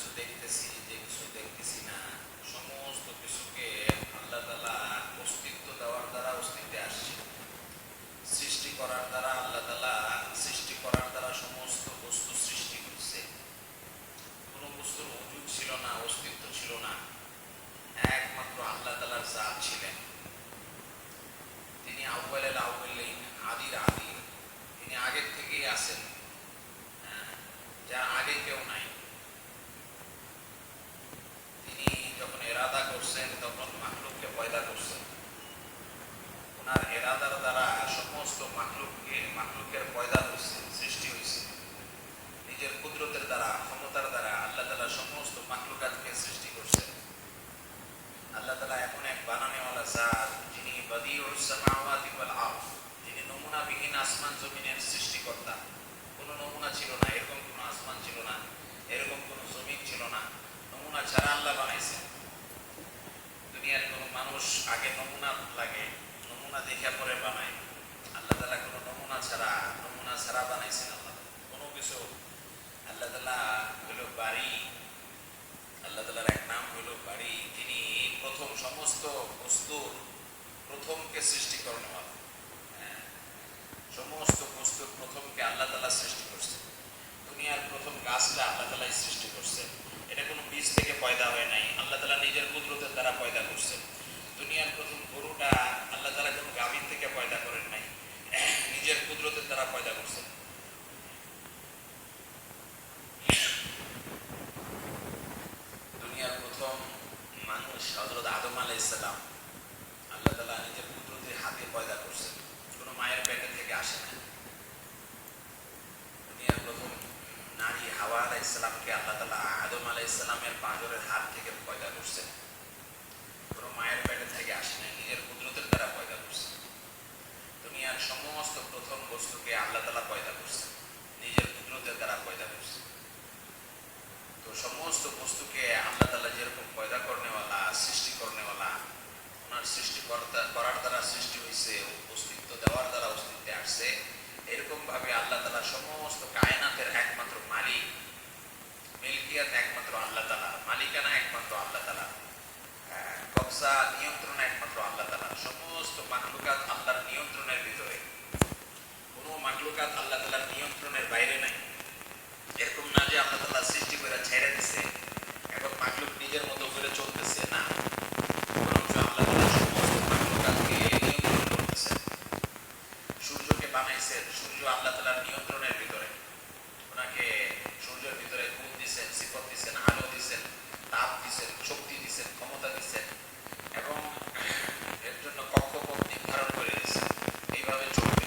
কিছু দেখতেছি, যে কিছু দেখতেছি না, সমস্ত কিছুকে আল্লাহ তাআলা অস্তিত্ব দেওয়ার দ্বারা অস্তিত্বে আসছে। সৃষ্টি করার দ্বারা আল্লাহ তাআলা সৃষ্টি করার দ্বারা সমস্ত বস্তু সৃষ্টি করছে। কোনো বস্তুর অজুদ ছিল না, অস্তিত্ব ছিল না, একমাত্র আল্লাহ তাআলার জাত ছিলেন। তিনি আউয়ালেল আউয়ালিন, আদির আদি, তিনি আগের থেকেই আছেন, যার আগে কেউ নাই। তিনি যখন এরাদা করছেন তখন মাখলুককে পয়দা করছেন। ওনার এরাদার দ্বারা সমস্ত মাখলুকের পয়দা হয়েছে, সৃষ্টি হয়েছে। নিজের কুদরতের দ্বারা, ক্ষমতার দ্বারা আল্লাহ তাআলা সমস্ত মাখলুকাতকে সৃষ্টি করছেন। আল্লাহ তাআলা এমন এক বানানেওয়ালা জাত, যিনি বাদিউস সামাওয়াতি ওয়াল আরদ, যিনি নমুনাবিহীন আসমান জমিনের সৃষ্টিকর্তা। কোনো নমুনা ছিল না, এরকম কোনো আসমান ছিল না, এরকম কোনো জমিন ছিল না, নমুনা ছাড়া আল্লাহ বানাইছেন। দুনিয়ার কোনো মানুষ আগে নমুনা লাগে, নমুনা দেখে পরে বানায়। আল্লাহ তাআলা কোনো নমুনা ছাড়া বানাইছেন। আল্লাহ কোনো কিছু, আল্লাহ তাআলা হলো বাড়ি, আল্লাহ তাআলার এক নাম হলো বাড়ি। তিনি প্রথম সমস্ত বস্তুর প্রথমকে সৃষ্টি করেনওয়ালা। সমস্ত বস্তুর প্রথমকে আল্লাহ তাআলা সৃষ্টি করছে। দুনিয়ার প্রথম গাছটা আল্লাহ তাআলাই সৃষ্টি করছে। এটা কোনো বীজ থেকে পয়দা হয় নাই, আল্লাহ তাআলা নিজের কুদরতের দ্বারা পয়দা করছেন। দুনিয়ার প্রথম গরুটা আল্লাহ তাআলা কোনো গাভীর থেকে পয়দা করেন নাই, নিজের কুদরতের দ্বারা পয়দা করছেন। দুনিয়ার প্রথম মানুষ হযরত আদম আলাইহিস সালাম আল্লাহ তাআলা নিজের কুদরতের হাতে পয়দা করছেন, কোনো মায়ের পেটে থেকে আসে না। দুনিয়ার প্রথম নারী হাওয়া আলাইহিস সালামকে আল্লাহ তাআলা আদম আলাইহিস সালামের পাঁজরের হাত থেকে পয়দা করছেন, কোনো মায়ের পেটে থেকে আসে না, নিজের কুদরতের দ্বারা পয়দা করছেন। দুনিয়ার সমস্ত প্রথম বস্তুকে আল্লাহ তাআলা পয়দা করছেন, নিজের কুদরতের দ্বারা পয়দা করছেন। তো সমস্ত বস্তুকে আল্লাহ তাআলা যেরকম পয়দা করনেওয়ালা, সৃষ্টি করনেওয়ালা, ওনার সৃষ্টি করার দ্বারা সৃষ্টি হয়েছে, অস্তিত্ব দেওয়ার দ্বারা অস্তিত্বে আসছে, এরকম ভাবে আল্লাহ তাআলা সমস্ত কায়নাতের একমাত্র মালিক। মিলকিয়াত একমাত্র আল্লাহ তাআলা, মালিকানা একমাত্র আল্লাহ তাআলা, কবজা নিয়ন্ত্রণ একমাত্র আল্লাহ তাআলা। সমস্ত মাখলুকাত আল্লাহর নিয়ন্ত্রণের ভিতরে, কোনো মাখলুকাত আল্লাহ তাআলার নিয়ন্ত্রণের বাইরে নাই। এরকম না যে আল্লাহ তাআলা সৃষ্টি করে ছেড়ে দিছে, এখন মাখলুক নিজের মতো করে চলতেছে, না, বরঞ্চ আল্লাহ তাআলা সমস্ত মাখলুকাতকে নিয়ন্ত্রণ করতেছেন। সূর্যকে বানাইছেন, সূর্য আল্লাহ তাআলার নিয়ন্ত্রণের ভিতরে। ওনাকে সূর্যের ভিতরে গুণ দিছেন, সিফত দিছেন, আলো দিছেন, তাপ দিছেন, শক্তি দিছেন, ক্ষমতা দিছেন, এবং এর জন্য কক্ষপথ নির্ধারণ করে দিয়েছেন, এইভাবে চলবে।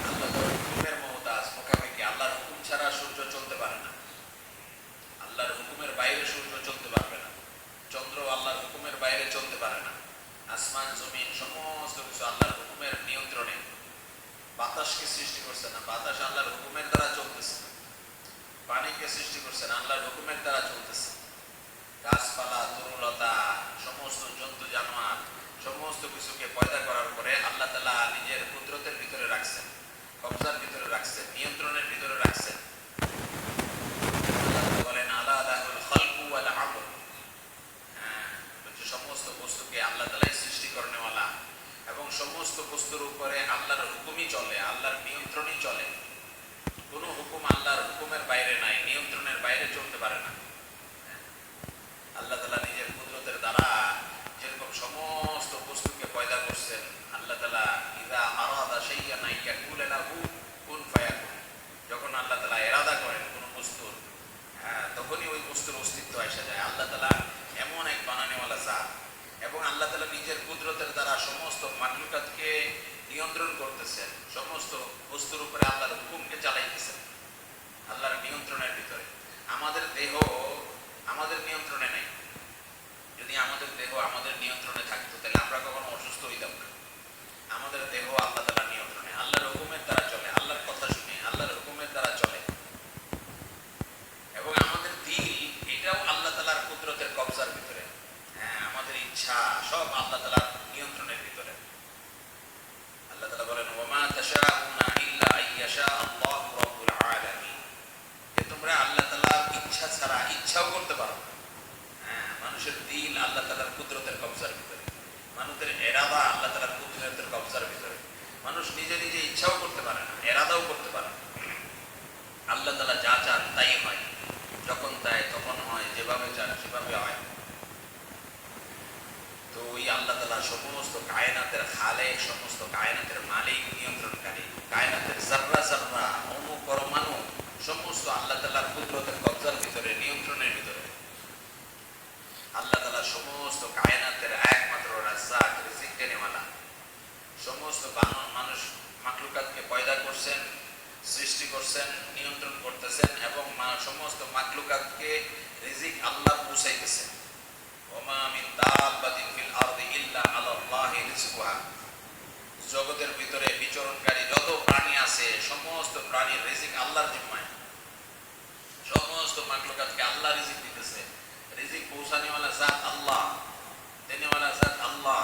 আল্লাহ তাআলার হুকুমের মমতাজ, মোকাবেকি। আল্লাহর হুকুম ছাড়া সূর্য চলতে পারে না, আল্লাহর হুকুমের বাইরে সূর্য চলতে পারবে না, চন্দ্র আল্লাহর হুকুমের বাইরে চলতে পারে না। আসমান জমিন সমস্ত কিছু আল্লাহর হুকুমের নিয়ন্ত্রণে। বাতাসকে সৃষ্টি করছেন না, বাতাস আল্লাহর হুকুমের দ্বারা চলতেছে। পানিকে সৃষ্টি করছেন, আল্লাহর হুকুমের দ্বারা চলতেছে। গাছপালা, তরুলতা, সমস্ত জন্তু জানোয়ার, সমস্ত কিছুকে পয়দা করার পরে আল্লাহ তাআলা নিজের কুদরতের ভিতরে রাখছেন, কবজার ভিতরে রাখছেন, নিয়ন্ত্রণের ভিতরে রাখছেন। আল্লাহ তাআলা বলেন আলা লাহুল খালকু ওয়াল আমর। সমস্ত বস্তুকে আল্লাহ তাআলাই সৃষ্টি করনেওয়ালা, এবং সমস্ত বস্তুর উপরে আল্লাহর হুকুমই চলে, আল্লাহর নিয়ন্ত্রণই চলে। কোনো হুকুম আল্লাহর হুকুমের বাইরে নাই, নিয়ন্ত্রণের বাইরে চলতে পারে না। আল্লাহ তাআলা নিজের কুদরতের দ্বারা যেরকম সমস্ত বস্তুকে পয়দা করছেন, আল্লাহ তাআলা ইযা আরাদা শাইআন ইয়াকুলু লাহু কুন ফায়াকুন। যখন আল্লাহ তাআলা ইরাদা করেন কোনো বস্তুর, তখনই ওই বস্তুর অস্তিত্ব এসে যায়। আল্লাহ তাআলা এমন এক বানানেওয়ালা জাত, এবং আল্লাহ তাআলা নিজের কুদরতের দ্বারা সমস্ত মাখলুকাতকে নিয়ন্ত্রণ করতেছেন, সমস্ত বস্তুর উপরে আল্লাহর হুকুমকে চালাইতেছেন, আল্লাহর নিয়ন্ত্রণের ভিতরে। আমাদের দেহ আমাদের নিয়ন্ত্রণে নেই। যদি আমাদের দেহ আমাদের নিয়ন্ত্রণে থাকতো, তাহলে আমরা কখনো অসুস্থ হইতাম না। আমাদের দেহ আল্লাহ তাআলার নিয়ন্ত্রণে, আল্লাহর হুকুমের দ্বারা চলে, আল্লাহর কথা শুনে, আল্লাহর হুকুমের দ্বারা চলে। এবং আমাদের দিল, এটাও আল্লাহ তাআলার কুদরতের কবজার ভিতরে। আমাদের ইচ্ছা সব আল্লাহ তাআলার নিয়ন্ত্রণের ভিতরে। আল্লাহ তাআলা বলেন ওয়ামা তাশাউনা ইল্লা আইয়াশা আল্লাহু রাব্বুল আলামিন, যে তোমরা আল্লাহ তাআলার ইচ্ছা ছাড়া ইচ্ছাও করতে পারো না। হ্যাঁ, মানুষের দিল আল্লাহ তাআলার কুদরতের কবজার ভিতরে, মানুষের এরাদা আল্লাহ তাআলার কুদরতের কবজার ভিতরে। মানুষ নিজে নিজে ইচ্ছাও করতে পারে না, এরাদাও করতে পারে না। আল্লাহ তাআলা যা চান তাই হয়, যখন চায় তখন হয়, যেভাবে চান সেভাবে হয়। তো ওই আল্লাহ তাআলা সমস্ত কায়নাতের খালেক, সমস্ত কায়নাতের মালিক, নিয়ন্ত্রণকারী, কায়নাতের জাররা জাররা, অণু পরমাণু সমস্ত আল্লাহ তাআলার কুদরতের কবজার ভিতরে, নিয়ন্ত্রণের ভিতরে। আল্লাহ তাআলা সমস্ত কায়নাতের একমাত্র রাজ্জাক, রিজিক দেনেওয়ালা। সমস্ত মানুষ মাখলুকাতকে পয়দা করছেন, সৃষ্টি করছেন, নিয়ন্ত্রণ করতেছেন এবং সমস্ত মাখলুকাতকে রিজিক আল্লাহ পৌঁছাইতেছেন। ওমা মিন দাব্বাতিন ফিল আরদি ইল্লা আলাল্লাহি রিজকুহা। জগতের ভিতরে বিচরণকারী যত প্রাণী আছে সমস্ত প্রাণীর রিজিক আল্লাহর জিম্মায়। সমস্ত মাখলুকাতকে আল্লাহ রিজিক দিতেছে। রিজিক পৌঁছানেওয়ালা জাত আল্লাহ, দেনেওয়ালা জাত আল্লাহ।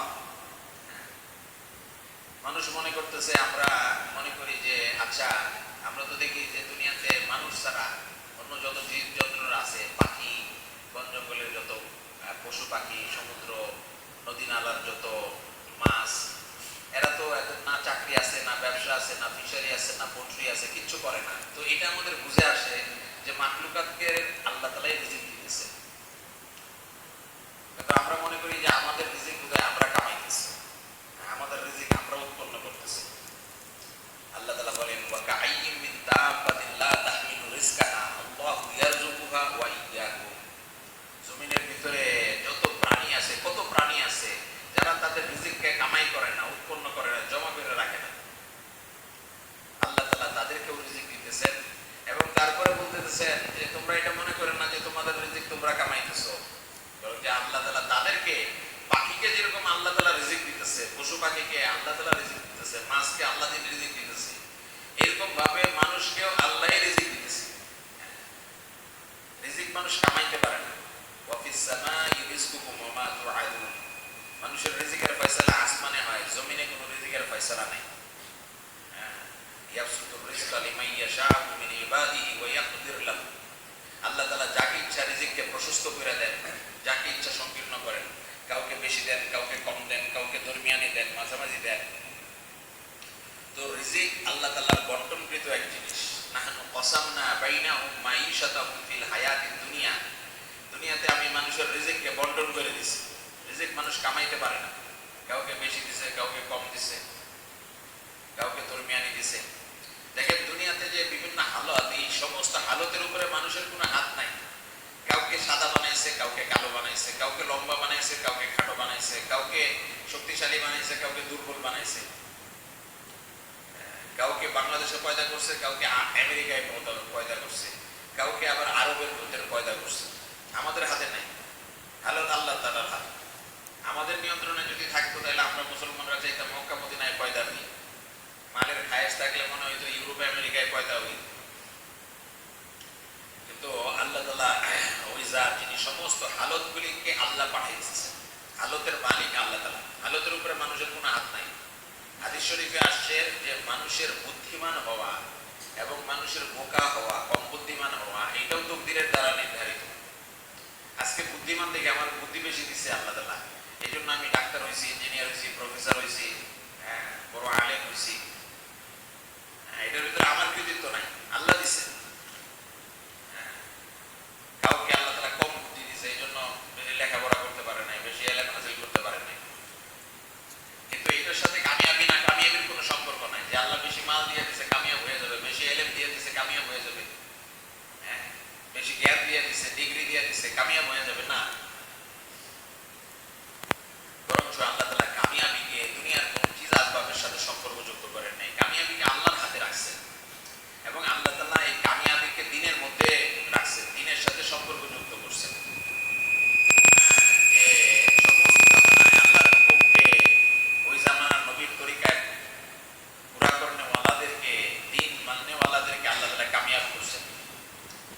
মানুষ মনে করতেছে, আমরা মনে করি যে আচ্ছা, আমরা তো দেখি যে দুনিয়াতে মানুষ ছাড়া অন্য যত জীব জন্তুর আছে, পাখি, বন জঙ্গলের যত পশু পাখি, সমুদ্র নদী নালার যত মাছ, এরা তো এত না চাকরি আছে, না ব্যবসা আছে, না ফিশারি আছে, না পোল্ট্রি আছে, কিচ্ছু করে না। তো এটা আমাদের বুঝে আসে যে মাখলুকাতকে আল্লাহ তাআলাই রিজিক দিতেছে। কিন্তু আমরা মনে করি যে আমাদের রিজিক বোধহয় আমরা কামাইতেছি, আমাদের রিজিক আমরা উৎপন্ন করতেছি। আল্লাহ তাআলা বলেন, ওয়া কাআইয়িম মিন দাব্বাতিন লা তাহমিলু রিজকাহা আল্লাহু ইয়ারযুকুহা ওয়া ইয়্যাকুম। জমিনের ভিতরে যত প্রাণী আছে, কত প্রাণী আছে যারা তাদের রিজিককে কামাই করে না, উৎপন্ন করে না, জমা করে রাখে না। আল্লাহ তাআলা তাদেরকেও রিজিক দিতেছেন এবং তারপরে বলতেছেন যে তোমরা এটা মনে করে না যে তোমাদের রিজিক তোমরা কামাইতেছো। বরং যে আল্লাহ তাআলা তাদেরকে, পাখিকে যেরকম আল্লাহ তাআলা রিজিক দিতেছে, পশু পাখিকে আল্লাহ তাআলা রিজিক দিতেছে, মাছকে আল্লাহ রিজিক দিতেছে, এরকম ভাবে মানুষকেও আল্লাহই রিজিক দিতেছে। রিজিক মানুষ কামাইতে পারে না। ওয়া ফিস সামাই রিজকুকুম ওয়া মা তুআদুন। মানুষের রিজিকের ফয়সালা আসমানে হয়, জমিনে কোনো রিজিকের ফয়সালা নেই। ইয়াবসুতুর রিজকা লিমান ইয়াশাউ মিন ইবাদিহি ওয়া ইয়াকদির লাহু। আল্লাহ তাআলা যাকে ইচ্ছা রিজিককে প্রশস্ত করে দেন, যাকে ইচ্ছা সংকীর্ণ করেন। কাউকে বেশি দেন, কাউকে কম দেন, কাউকে দরমিয়ানি দেন, মাঝামাঝি দেন। তো রিজিক আল্লাহ তাআলার বণ্টনকৃত এক জিনিস। নাহনু কসামনা বাইনাহুম মাঈশাতাহুম ফিল হায়াতিদ দুনিয়া। দুনিয়াতে আমি মানুষের রিজিককে বণ্টন করে দিছি। রিজিক মানুষ কামাইতে পারে না। কাউকে বেশি দিছে, কাউকে কম দিছে, কাউকে দরমিয়ানি দিছে। দেখেন দুনিয়াতে যে বিভিন্ন হালত, এই সমস্ত হালতের উপরে মানুষের কোনো হাত নাই। কাউকে সাদা বানাইছে, কাউকে কালো বানাইছে, কাউকে লম্বা বানাইছে, কাউকে খাটো বানাইছে, কাউকে শক্তিশালী বানাইছে, কাউকে দুর্বল বানাইছে। কাউকে বাংলাদেশে পয়দা করছে, কাউকে আমেরিকায় পয়দা করছে, কাউকে আবার আরবের ভিতরে পয়দা করছে। আমাদের হাতে নাই, হালত আল্লাহ তাআলার হাতে। আমাদের নিয়ন্ত্রণে যদি থাকতো তাহলে আমরা মুসলমানরা চাইতাম মক্কা মদিনায় পয়দা হই। মালের খায়েশ থাকলে মনে হইতো ইউরোপে আমেরিকায় পয়দা হই। কিন্তু আল্লাহ তাআলা ওই জাত, যিনি সমস্ত হালতগুলিকে আল্লাহ পাঠিয়েছেন। হালতের মালিক আল্লাহ তাআলা, হালতের উপরে মানুষের কোনো হাত নাই। হাদিস শরীফে আসছে যে মানুষের বুদ্ধিমান হওয়া এবং মানুষের বোকা হওয়া, কম বুদ্ধিমান হওয়া, এটাও তকদিরের দ্বারা নির্ধারিত। আজকে বুদ্ধিমান দেখে আমার বুদ্ধি বেশি দিচ্ছে আল্লাহ তাআলা, এই জন্য আমি ডাক্তার হয়েছি, ইঞ্জিনিয়ার হয়েছি, প্রফেসর হয়েছি, বড় আলেম হয়েছি। এটার ভিতরে আমার কৃতিত্ব নাই, আল্লাহ দিচ্ছে। কাউকে আল্লাহ তাআলা কম বুদ্ধি দিচ্ছে, এই জন্য বেশি লেখাপড়া করতে পারে নাই, বেশি ইলম হাসিল করতে পারে নাই। কিন্তু এটার সাথে কামিয়াবি না কামিয়াবির কোনো সম্পর্ক নাই যে আল্লাহ বেশি মাল দিয়ে দিচ্ছে কামিয়াব হয়ে যাবে, বেশি ইলম দিয়ে দিচ্ছে কামিয়াব হয়ে যাবে, বেশি জ্ঞান দিয়ে দিচ্ছে, ডিগ্রি দিয়ে দিচ্ছে কামিয়াব হয়ে যাবে না। বরঞ্চ আল্লাহ তাআলা কামিয়াবিকে দুনিয়ার কোন চিজ আসবাবের সাথে সম্পর্কযুক্ত করেন নাই। কামিয়াবিকে আল্লাহর হাতে রাখছেন এবং আল্লাহ তাআলা এই কামিয়াবিকে দিনের মধ্যে রাখছেন, দিনের সাথে সম্পর্কযুক্ত করছেন। যে সমস্ত জামানায় আল্লাহর হুকুমকে, ওই জামানার নবীর তরিকায় পুরা করনেওয়ালাদেরকে, দিন মাননেওয়ালাদেরকে আল্লাহ তাআলা কামিয়াব করছেন।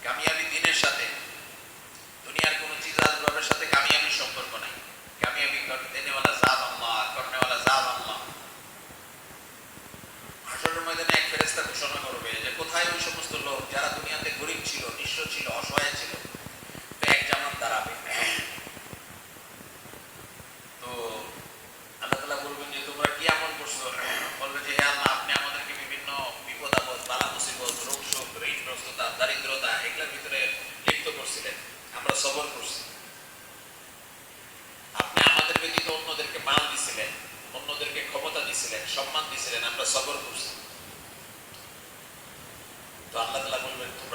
কামিয়াবি দিনের সাথে, দুনিয়ার কোন চিজ আসবাবের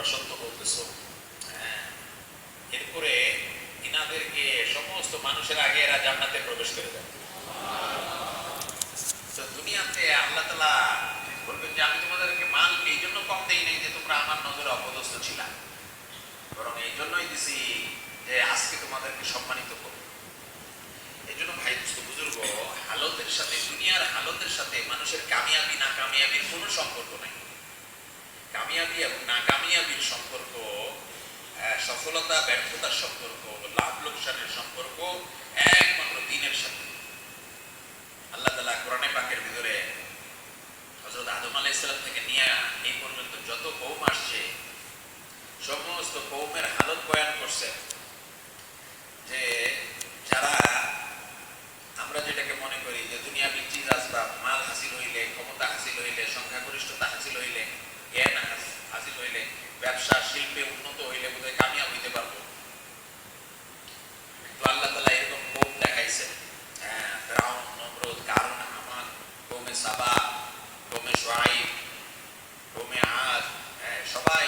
তোমরা সত্য বলতেছো। হ্যাঁ, এরপরে ইনাদেরকে সমস্ত মানুষের আগে এরা জান্নাতে প্রবেশ করে দেয়। তো দুনিয়াতে আল্লাহ তাআলা বলবেন যে আমি তোমাদেরকে মাল এই জন্য কম দেই নাই যে তোমরা আমার নজরে অপদস্থ ছিলা, বরং এই জন্যই দিছি যে আজকে তোমাদেরকে সম্মানিত করব। এই জন্য ভাই দোস্ত বুজুর্গ, হালতের সাথে, দুনিয়ার হালতের সাথে মানুষের কামিয়াবি না কামিয়াবির কোনো সম্পর্ক নাই। কামিয়াবি এবং না কামিয়াবির সম্পর্ক, সফলতা ব্যর্থতার সম্পর্ক, লাভ লোকসানের সম্পর্ক একমাত্র দ্বীনের সাথে। আল্লাহ তাআলা কোরআনে পাকের ভিতরে হযরত আদম আলাইহিস সালাম থেকে নিয়ে এই পর্যন্ত যত কওম আসছে সমস্ত কওমের হালত বয়ান করছেন, যে যারা আমরা যেটাকে মনে করি যে দুনিয়াবি চিজ আসবাব, মাল হাসিল হইলে, ক্ষমতা হাসিল হইলে, সংখ্যাগরিষ্ঠতা হাসিল হইলে, জ্ঞান হাসিল হইলে, ব্যবসা শিল্পে উন্নত হইলে বোধহয় কামিয়াব হইতে পারবো। তো আল্লাহ তাআলা এরকম কওম দেখাইছেন, ফিরআউন, নমরুদ, কারুন, হামান, কওমে সাবা, কওমে শুআইব, কওমে আদ, সবাই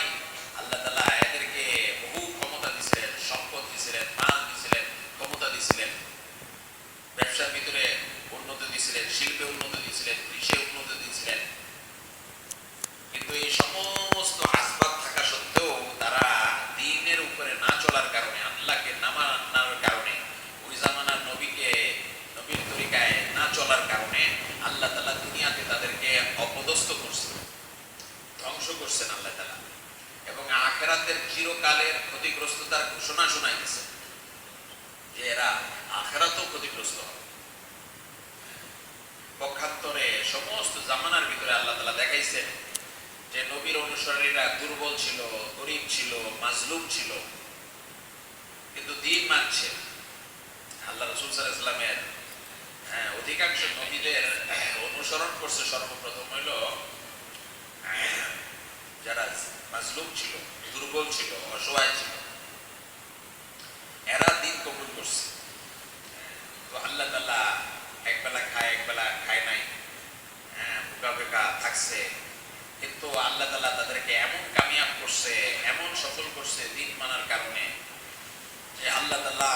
আল্লাহ তাআলা এদেরকে বহু ক্ষমতা দিছিলেন, সম্পদ দিছিলেন, মাল দিছিলেন, ক্ষমতা দিছিলেন, ব্যবসার ভিতরে উন্নতি দিছিলেন, শিল্পে উন্নতি দিছিলেন, কৃষি উন্নতি দিছিলেন। কিন্তু এই সমস্ত আসবাব থাকা সত্ত্বেও তারা দ্বীনের উপরে না চলার কারণে, আল্লাহকে না মানার কারণে, ওই জামানার নবীর তরিকায় না চলার কারণে আল্লাহ তাআলা দুনিয়াতে তাদেরকে অপদস্থ করছেন, ধ্বংস করছেন আল্লাহ তাআলা, এবং আখিরাতের চিরকালের ক্ষতিগ্রস্ততার ঘোষণা শোনাইতেছেন যে এরা আখিরাতেও ক্ষতিগ্রস্ত হবে। পক্ষান্তরে সমস্ত জামানার ভিতরে আল্লাহ তাআলা দেখাইছেন যে নবীর অনুসারীরা দুর্বল ছিল, গরীব ছিল, মাজলুম ছিল, কিন্তু দ্বীন মানছে। আল্লাহ রাসূল সাল্লাল্লাহু আলাইহি ওয়াসাল্লামের অধিকাংশ নবীদের অনুসরণ করছে সর্বপ্রথম হইল যারা মাজলুম ছিল, দুর্বল ছিল, অসহায় ছিল, এরা দ্বীন কবুল করছে। তো আল্লাহ তাআলা একবেলা খায়, একবেলা খায় নাই, ভুকা বেকা থাকছে, কিন্তু আল্লাহ তাআলা তাদেরকে এমন কামিয়াব করছে, এমন সফল করছে দ্বীন মানার কারণে, যে আল্লাহ তাআলা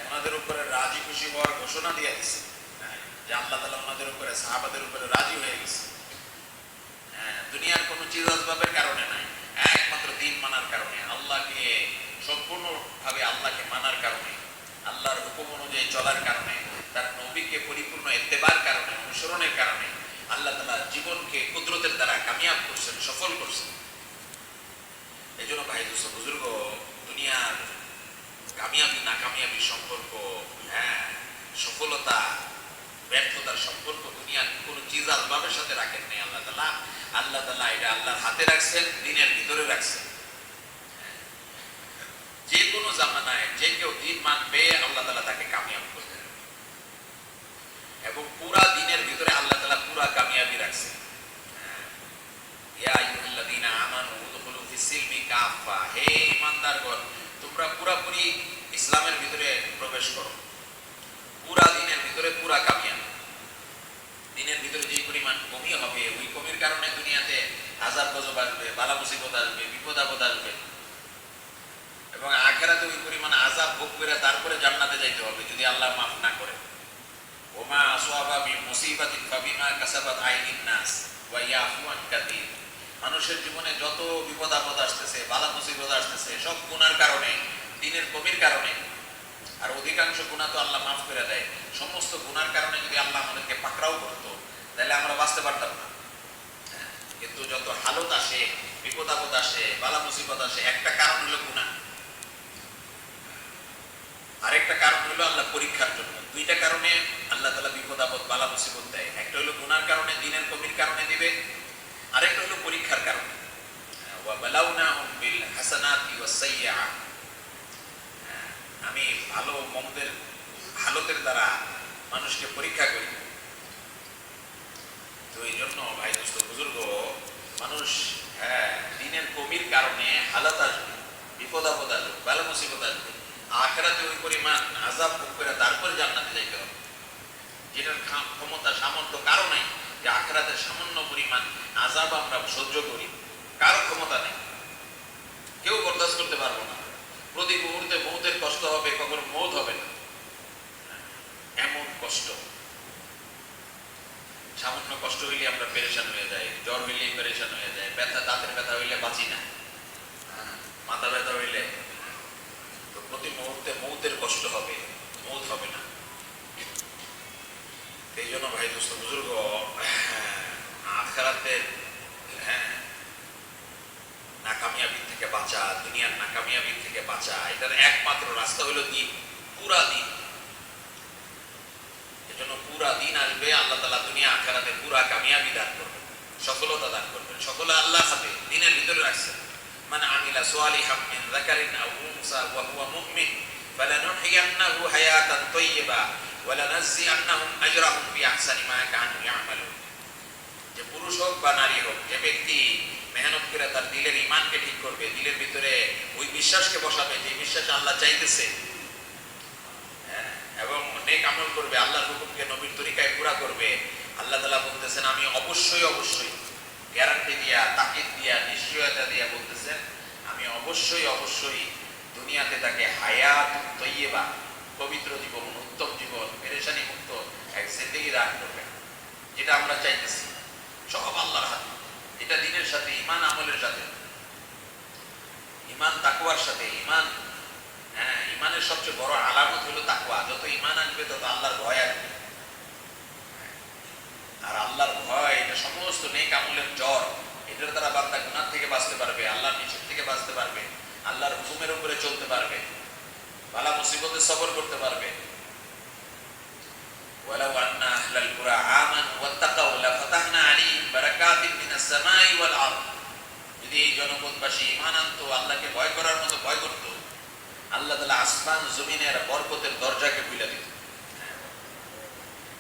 ওনাদের উপরে রাজি খুশি হওয়ার ঘোষণা দিয়ে দিচ্ছে, যে আল্লাহ তাআলা ওনাদের উপরে, সাহাবাদের উপরে রাজি হয়ে গেছে। দুনিয়ার কোনো চিজ আসবাবের কারণে নাই, একমাত্র দ্বীন মানার কারণে, আল্লাহকে সম্পূর্ণভাবে আল্লাহকে মানার কারণে, আল্লাহর হুকুম অনুযায়ী চলার কারণে, তার নবীকে পরিপূর্ণ ইত্তেবার কারণে, অনুসরণের কারণে আল্লাহ তাআলা জীবনকে কুদরতের দ্বারা কামিয়াব করছেন, সফল করছেন। এই জন্য ভাই দোস্ত বুজুর্গ, দুনিয়ার কামিয়াবি না কামিয়াবির সম্পর্ক, সফলতা ব্যর্থতার সম্পর্ক দুনিয়ার কোন চিজ আসবাবের সাথে রাখেন নাই আল্লাহ তাআলা। আল্লাহ তাআলা এটা আল্লাহর হাতে রাখছেন, দ্বীনের ভিতরে রাখছেন। যে কোনো জামানায় যে কেউ দ্বীন মানবে আল্লাহ তাআলা তাকে কামিয়াব করবেন, এবং পুরা দ্বীনের ভিতরে আল্লাহ তাআলা পুরা কামিয়াবি রাখছেন। ইয়া আইয়ুহাল্লাযীনা আমানু উদখুলু ফিস-সিলমি কাফা, হে ঈমানদারগণ তোমরা পুরাপুরি ইসলামের ভিতরে প্রবেশ করো, পুরা দ্বীনের ভিতরে পুরা কামিয়াব। দ্বীনের ভিতরে যে পরিমাণ কমি হবে, ওই কমির কারণে দুনিয়াতে আযাব গজব আসবে, বালা মুসিবত আসবে, বিপদ আপদ আসবে, এবং আখিরাতে ওই পরিমাণ আযাব ভোগ করে তারপরে জান্নাতে যাইতে হবে যদি আল্লাহ মাফ না করে। ওমা আসওয়াবা মিন মুসিবাতিন ফাবিমা কাসাবাত আইদিন নাস ওয়া ইয়াফু আন কাসীর। মানুষের জীবনে যত বিপদ আপদ আসতেছে, বালা মুসিবত আসতেছে, সব গুনার কারণে, দ্বীনের কমির কারণে। আর অধিকাংশ গুনাহ তো আল্লাহ মাফ করে দেয়। সমস্ত গুনার কারণে যদি আল্লাহ আমাদেরকে পাকড়াও করতো তাহলে আমরা বাঁচতে পারতাম না। কিন্তু যত হালত আসে, বিপদ আপদ আসে, বালা মুসিবত আসে, একটা কারণ হলো গুনাহ, আরেকটা কারণ হলো আল্লাহ পরীক্ষার জন্য। দুইটা কারণে আল্লাহ তাআলা বিপদ আপদ বালা মুসিবত দেয়। একটা হলো গুনার কারণে, দ্বীনের কমির কারণে দিবে, আরেকটা হলো পরীক্ষার কারণে। ওয়া বালাউনাহুম বিল হাসানাতি ওয়াস সাইয়্যাআত, আমি ভালো মন্দের হালতের দ্বারা মানুষকে পরীক্ষা করি। তো এই জন্য ভাই দোস্ত বুজুর্গ, মানুষ দ্বীনের কমির কারণে হালত আসবে, বিপদ আপদ আসবে, বালা মুসিবত আসবে, আখিরাতে ওই পরিমাণ আযাব ভোগ করে তারপরে জান্নাতে যাইতে হবে, যেটার ক্ষমতা সামর্থ্য কারো নাই। যে আখিরাতের সামান্য পরিমাণ আযাব আমরা সহ্য করি, কারো ক্ষমতা নেই। বাঁচি না। মাথা ব্যথা হইলে তো প্রতি মুহূর্তে মৌতের কষ্ট হবে, মৌত হবে না। এই জন্য ভাই দোস্ত বুজুর্গ, আখিরাতের নাকামিয়াবি থেকে বাঁচা, দুনিয়ার নাকামিয়াবি থেকে বাঁচা, এটার একমাত্র রাস্তা হলো দিন, পুরা দিন। এজন্য পুরা দিন আসবে, আল্লাহ তাআলা দুনিয়া আখিরাতে পুরা কামিয়াবি দান করবেন, সফলতা দান করবেন। সকলে আল্লাহ হাতে দিনের ভিতরে রাখছেন। মান আমিলা সালিহাম মিন যাকারিন আও উনসা ওয়া হুয়া মুমিন ফালানুহইয়ান্নাহু হায়াতান তাইয়্যিবা ওয়া লানাজজিআন্নাহুম আজরাহুম বিআহসানি মা কানু ইয়ামালুন। যে পুরুষ হোক বা নারী হোক, যে ব্যক্তি মেহনত করে তার দিলের ঈমানকে ঠিক করবে, দিলের ভিতরে ওই বিশ্বাসকে বসাবে যে বিশ্বাস আল্লাহ চাইতেছে, এবং নেক আমল করবে, আল্লাহর হুকুমকে নবীর তরিকায় পুরা করবে, আল্লাহ তাআলা বলতেছেন আমি অবশ্যই অবশ্যই গ্যারান্টি দিয়া, তাকিদ দিয়া, নিশ্চয়তা দিয়া বলতেছেন আমি অবশ্যই অবশ্যই দুনিয়াতে তাকে হায়াত তৈয়বা, পবিত্র জীবন, উত্তম জীবন, পেরেশানি মুক্ত এক জিন্দেগি দান করবেন। যেটা আমরা চাইতেছি সব আল্লাহর হাতে। এটা দিনের সাথে, ঈমান আমলের সাথে, ঈমান তাকওয়ার সাথে। ঈমানের সবচেয়ে বড় আলামত হলো তাকওয়া। যত ঈমান আসবে তত আল্লাহর ভয় আসবে। আর আল্লাহর ভয় এটা সমস্ত নেক আমলের জ্বর। এটার দ্বারা বান্দা গুনাহ থেকে বাঁচতে পারবে, আল্লাহর নিষেধ থেকে বাঁচতে পারবে, আল্লাহর হুকুমের উপরে চলতে পারবে, বালা মুসিবতে সবর করতে পারবে। ওয়ালাউ আন্না আহলাল কুরা আমানু ওয়াত্তাকাউ লাফাতাহনা আলাইহিম বারাকাতিন মিনাস সামাই ওয়াল আরদ। যদি এই জনপদবাসী ঈমান আনতো, আল্লাহকে ভয় করার মতো ভয় করত, আল্লাহ তাআলা আসমান জমিনের বরকতের দরজাকে খুলে দিত।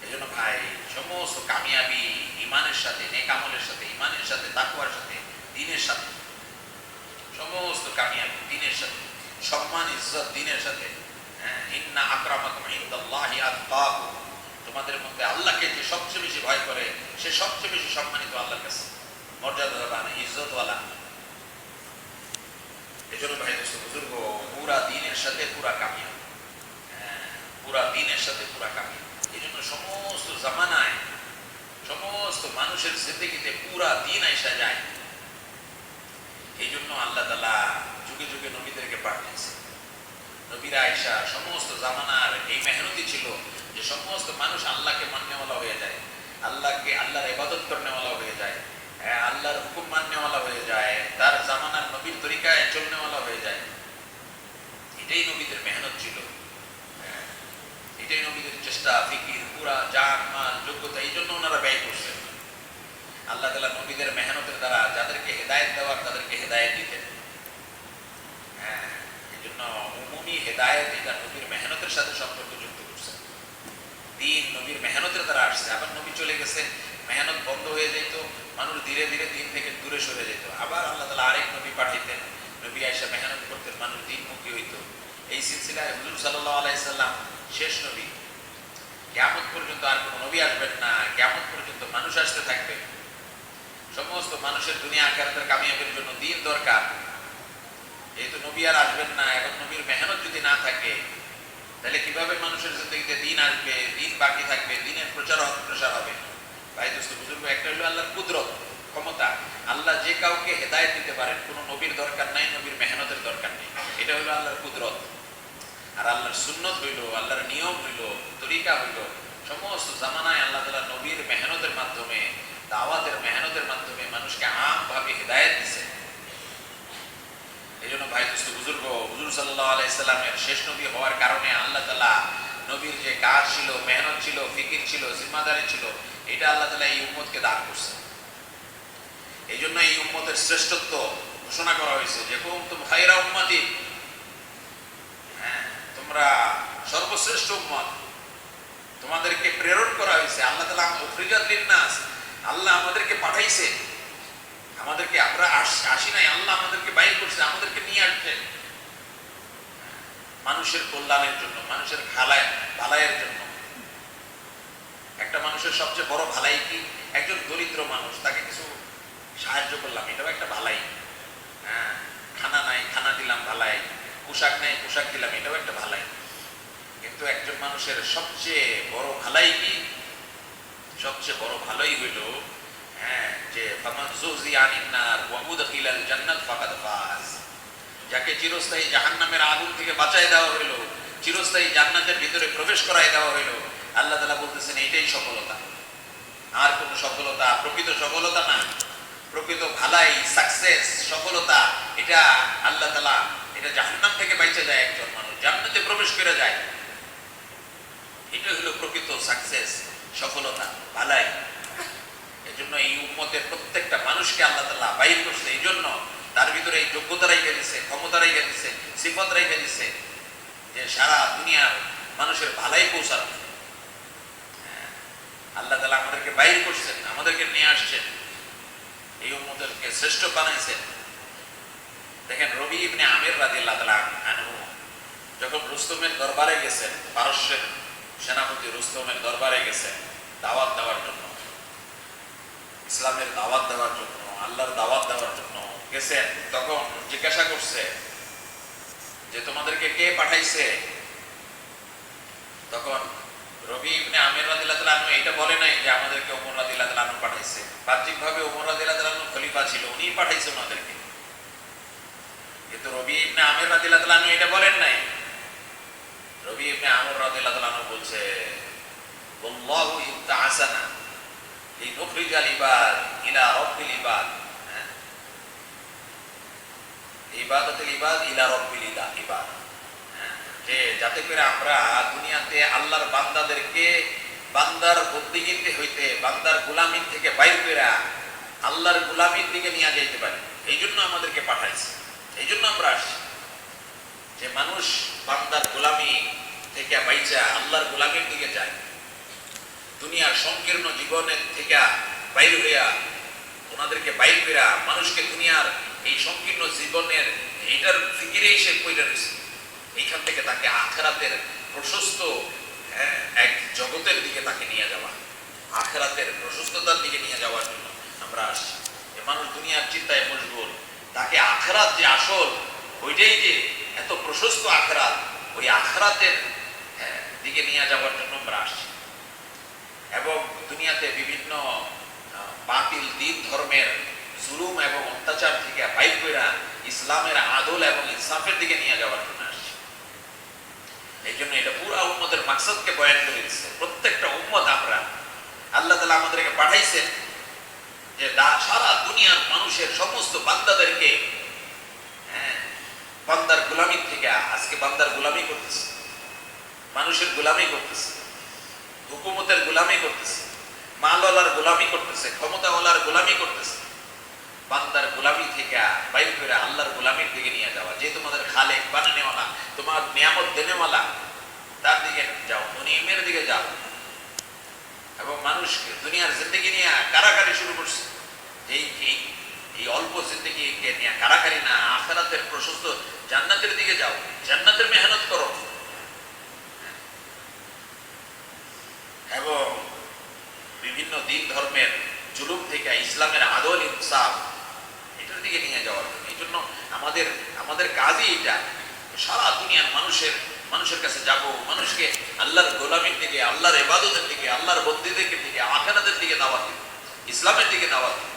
এজন্য ভাই সমস্ত কামিয়াবি ঈমানের সাথে, নেক আমলের সাথে, ঈমানের সাথে, তাকওয়ার সাথে, দ্বীনের সাথে। সমস্ত কামিয়াবি দ্বীনের সাথে, সম্মান ইজ্জত দ্বীনের সাথে। ইন্না আকরামাকুম ইনদাল্লাহি আতকাকুম। তোমাদের মধ্যে আল্লাহকে যে সবচেয়ে বেশি ভয় করে সে সবচেয়ে বেশি সম্মানিত আল্লাহর কাছে, মর্যাদাবান, ইজ্জতওয়ালা। এজন্য ভাই দোস্ত বুজুর্গ, পুরা দ্বীনের সাথে পুরা কামিয়াব, পুরা দ্বীনের সাথে পুরা কামিয়াব। এই জন্য সমস্ত জামানায়, সমস্ত মানুষের জিন্দেগিতে পুরা দ্বীন আইসা যায়। এই জন্য আল্লাহ তাআলা যুগে যুগে নবীদেরকে পাঠিয়েছে। নবীরা আইসা সমস্ত জামানার এই মেহনতি ছিল যে সমস্ত মানুষ আল্লাহকে মাননেওয়ালা হয়ে যায়, আল্লাহকে, আল্লাহর ইবাদত করনেওয়ালা হয়ে যায়, আল্লাহর হুকুম মাননেওয়ালা হয়ে যায়, তার জামানার নবীর তরিকায় চলনেওয়ালা হয়ে যায়। এটাই নবীদের মেহনত ছিল, এটাই নবীদের চেষ্টা, ফিকির, পুরা জান মাল যোগ্যতা। এই জন্য ওনারা ব্যয় করছেন। আল্লাহ তাআলা নবীদের মেহনতের দ্বারা যাদেরকে হেদায়েত দেওয়ার তাদেরকে হেদায়েত দিতেন। এই জন্য উমুমি হেদায়েত এটা নবীর মেহনতের সাথে সম্পর্কযুক্ত করছেন। দিন নবীর মেহনতের দ্বারা আসছে। আবার নবী চলে গেছে, মেহনত বন্ধ হয়ে যেত, মানুষ ধীরে ধীরে দিন থেকে দূরে সরে যেত। আবার আল্লাহ তাআলা আরেক নবী পাঠাইতেন, নবী আয়েশা মেহনত করতেন, মানুষ দিনমুখী হইত। এই সিলসিলায় হুজুর সাল্লাল্লাহু আলাইহি সাল্লাম শেষ নবী। কিয়ামত পর্যন্ত আর কোনো নবী আসবেন না, কিয়ামত পর্যন্ত মানুষ আসতে থাকবে। সমস্ত মানুষের দুনিয়া আখিরাতের কামিয়াবির জন্য দিন দরকার। যেহেতু নবী আর আসবেন না, এখন নবীর মেহনত যদি না থাকে তাহলে কিভাবে মানুষের জিন্দেগিতে দিন আসবে, দিন বাকি থাকবে, দিনের প্রসার হবে। ভাই দোস্ত বুজুর্গ, একটা হলো আল্লাহর কুদরত, ক্ষমতা। আল্লাহ যে কাউকে হেদায়েত দিতে পারেন, কোনো নবীর দরকার নাই, নবীর মেহনতের দরকার নেই। এটা হলো আল্লাহর কুদরত। আর আল্লাহর সুন্নত হইল, আল্লাহর নিয়ম হইল, তরিকা হইল, সমস্ত জামানায় আল্লাহ তাআলা নবীর মেহনতের মাধ্যমে, দাওয়াতের মেহনতের মাধ্যমে মানুষকে আমভাবে হেদায়েত দিয়েছেন। এই জন্য ভাই দোস্ত বুজুর্গ, হুজুর সাল্লাল্লাহু আলাইহি সাল্লামের শেষ নবী হওয়ার কারণে আল্লাহ তাআলা নবীর যে কাজ ছিল, মেহনত ছিল, ফিকির ছিল, জিম্মাদারি ছিল, এটা আল্লাহ তাআলা এই উম্মতকে দান করছেন। এই জন্য এই উম্মতের শ্রেষ্ঠত্ব ঘোষণা করা হয়েছে যে কুনতুম খায়রা উম্মাতিন, তোমরা সর্বশ্রেষ্ঠ উম্মত, তোমাদেরকে প্রেরণ করা হয়েছে। আল্লাহ তাআলা উখরিজাত লিন-নাস, আল্লাহ আমাদেরকে পাঠাইছে, আমাদেরকে, আমরা আসি নাই, আল্লাহ আমাদেরকে বাইর করছে, আমাদেরকে নিয়ে আসছে মানুষের কল্যাণের জন্য, মানুষের ভালাইয়ের জন্য। একটা মানুষের সবচেয়ে বড় ভালাই কি? একজন দরিদ্র মানুষ, তাকে কিছু সাহায্য করলাম, এটাও একটা ভালাই। খানা নাই, খানা দিলাম, ভালাই। পোশাক নাই, পোশাক দিলাম, এটাও একটা ভালাই। কিন্তু একজন মানুষের সবচেয়ে বড় ভালাই কি? সবচেয়ে বড় ভালোই হইল যে ফামান যুযিয়া আনিন নার ওয়া উদখিলাল জান্নাত যাকে চিরস্থায়ী জাহান্নামের আগুন থেকে বাঁচায় দেওয়া হইল, চিরস্থায়ী জান্নাতের ভিতরে প্রবেশ করায় দেওয়া হইল, আল্লাহ তাআলা বলতেছেন এইটাই সফলতা, আর কোন সফলতা, প্রকৃত সফলতা না। প্রকৃত ভালাই, সাকসেস, সফলতা, এটা আল্লাহ তাআলা, এটা জাহান্নাম থেকে বাইচে যায় একজন মানুষ, জান্নাতে প্রবেশ করে যায়, এটা হলো প্রকৃত সাকসেস, সফলতা, ভালাই। এজন্য এই উম্মতের প্রত্যেকটা মানুষকে আল্লাহ তাআলা বাইর করছে, এই জন্য তার ভিতরে এই যোগ্যতা রেখে দিছে, ক্ষমতা রেখে দিছে, সিফত রেখে দিছে, যে সারা দুনিয়ার মানুষের ভালাই পৌঁছানো। আল্লাহ তাআলা আমাদেরকে বাইর করছেন, আমাদেরকে নিয়ে আসছেন, এই উম্মতকে শ্রেষ্ঠ বানাইছেন। দেখেন রবি ইবনে আমির রাদিয়াল্লাহু তাআলা আনহু যখন রুস্তমের দরবারে গেছেন, পারস্যের সেনাপতি রুস্তমের দরবারে গেছেন দাওয়াত দেওয়ার জন্য, ইসলামের দাওয়াত দেওয়ার জন্য, আল্লাহর দাওয়াত দেওয়ার জন্য গেছেন, তখন জিজ্ঞাসা করছে যে তোমাদেরকে কে পাঠাইছে? তখন রবি ইবনে আমির রাদিয়াল্লাহু তাআলা আনহু এটা বলে নাই যে আমাদেরকে ওমর রাদিয়াল্লাহু তাআলা আনহু পাঠাইছে। বাহ্যিকভাবে ওমর রাদিয়াল্লাহু তাআলা আনহু খলিফা ছিল, উনিই পাঠাইছে ওনাদেরকে, কিন্তু রবি ইবনে আমির রাদিয়াল্লাহু তাআলা আনহু এটা বলেন নাই। রবি ইবনে আমির রাদিয়াল্লাহু তাআলা আনহু বলছে আল্লাহু ইবতাআসানা লিনুখরিজাল ইবাদ ইলা রাব্বিল ইবাদ, ইবাদাতুল ইবাদ ইলা রাব্বিল ইবাদ, যে যাতে করে আমরা দুনিয়াতে আল্লাহর বান্দাদেরকে বান্দার বন্দিগিতে হইতে, বান্দার গোলামি থেকে বাইর করে আল্লাহর গোলামির দিকে নিয়ে যাইতে পারি, এই জন্য আমাদেরকে পাঠাইছে, এই জন্য আমরা আসছি, যে মানুষ বান্দার গোলামি থেকে বাইচা আল্লাহর গোলামির দিকে যায়, দুনিয়ার সংকীর্ণ জীবনের থেকে বাইর হইয়া ওনাদেরকে বাইর করে মানুষকে দুনিয়ার এই সংকীর্ণ জীবনের এইটার ফিকিরেই সে পইরা রয়েছে, এইখান থেকে তাকে আখিরাতের প্রশস্ত এক জগতের দিকে তাকে নিয়ে যাওয়া, আখিরাতের প্রশস্ততার দিকে নিয়ে যাওয়ার জন্য আমরা আসছি। যে মানুষ দুনিয়ার চিন্তায় মশগুল, তাকে আখিরাত যে আসল, ওইটাই যে এত প্রশস্ত আখিরাত, ওই আখিরাতের দিকে নিয়ে যাওয়ার জন্য আমরা আসছি। এবং দুনিয়াতে বিভিন্ন বাতিল দিন ধর্মের জুলুম এবং অত্যাচার থেকে বাইর কইরা ইসলামের আদল এবং ইনসাফের দিকে নিয়ে যাওয়ার জন্য আসছে। এই জন্য এটা পুরো উম্মতের মাকসাদকে বয়ান করে দিচ্ছে। প্রত্যেকটা উম্মত আমরা আল্লাহ তাআলা আমাদেরকে পাঠাইছেন যে সারা দুনিয়ার মানুষের সমস্ত বান্দাদেরকে বান্দার গোলামি থেকে, আজকে বান্দার গোলামি করতেছে, মানুষের গোলামি করতেছে, হুকুমতের গোলামি করতেছে, মালওয়ালার গোলামি করতেছে, ক্ষমতাওয়ালার গোলামি করতেছে, বান্দার গোলামি থেকে বাইর করে আল্লাহর গোলামির দিকে নিয়ে যাওয়া, যে তোমাদের খালেক বানানেওয়ালা, তোমার নিয়ামত দেনেওয়ালা, তার দিকে যাও, দুনিয়ার দিকে যাও। এবং মানুষকে দুনিয়ার জিন্দেগি নিয়ে কারাকারি শুরু করছে, এই অল্প জিন্দেগিকে নিয়ে কারাকারি না, আখিরাতের প্রশস্ত জান্নাতের দিকে যাও, জান্নাতের মেহনত করো। এবং বিভিন্ন দিন ধর্মের জুলুম থেকে ইসলামের আদল ইনসাফ এটার দিকে নিয়ে যাওয়ার জন্য, এই জন্য আমাদের কাজই এটা, সারা দুনিয়ার মানুষের কাছে যাব, মানুষকে আল্লাহর গোলামির দিকে, আল্লাহর ইবাদতের দিকে, আল্লাহর বন্দিদের দিকে, আখিরাতের দিকে দাওয়াত দিব, ইসলামের দিকে দাওয়াত দিব।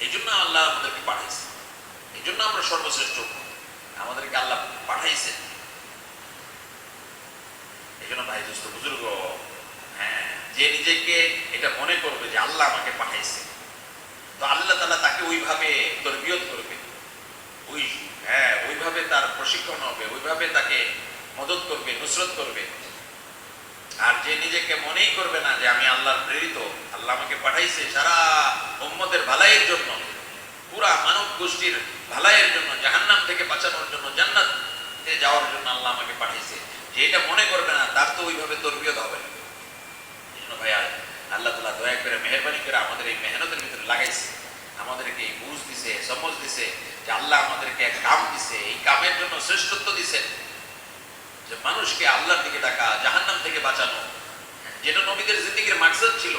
এই জন্য আল্লাহ আমাদেরকে পাঠাইছে, এই জন্য আমরা সর্বশ্রেষ্ঠ, আমাদেরকে আল্লাহ পাঠাইছে। এই জন্য ভাই দোস্ত বুজুর্গ, যে নিজেকে এটা মনে করবে যে আল্লাহ আমাকে পাঠাইছে, তো আল্লাহ তাআলা তাকে ওইভাবে তরবিয়ত করবে, ওইভাবে তার প্রশিক্ষণ হবে, ওইভাবে তাকে মদত করবে, নুসরত করবে। আর যে নিজেকে মনেই করবে না যে আমি আল্লাহর প্রেরিত, আল্লাহ আমাকে পাঠাইছে সারা উম্মতের ভালাইয়ের জন্য, পুরা মানব গোষ্ঠীর ভালাইয়ের জন্য, জাহান্নাম থেকে বাঁচানোর জন্য, জান্নাতে যাওয়ার জন্য আল্লাহ আমাকে পাঠাইছে, যে এটা মনে করবে না, তার তো ওইভাবে তরবিয়ত হবে না। ভাইয়া আল্লাহ তাআলা দয়া করে মেহেরবানি করে আমাদের এই মেহনতের ভিতরে লাগাইছে, আমাদেরকে এই বুঝ দিছে, সমঝ দিছে, যে আল্লাহ আমাদেরকে এক কাম দিছে, এই কামের জন্য শ্রেষ্ঠত্ব দিছে, যে মানুষকে আল্লাহর দিকে ডাকা, জাহান্নাম থেকে বাঁচানো, যেটা নবীদের জিন্দেগীর মাকসাদ ছিল।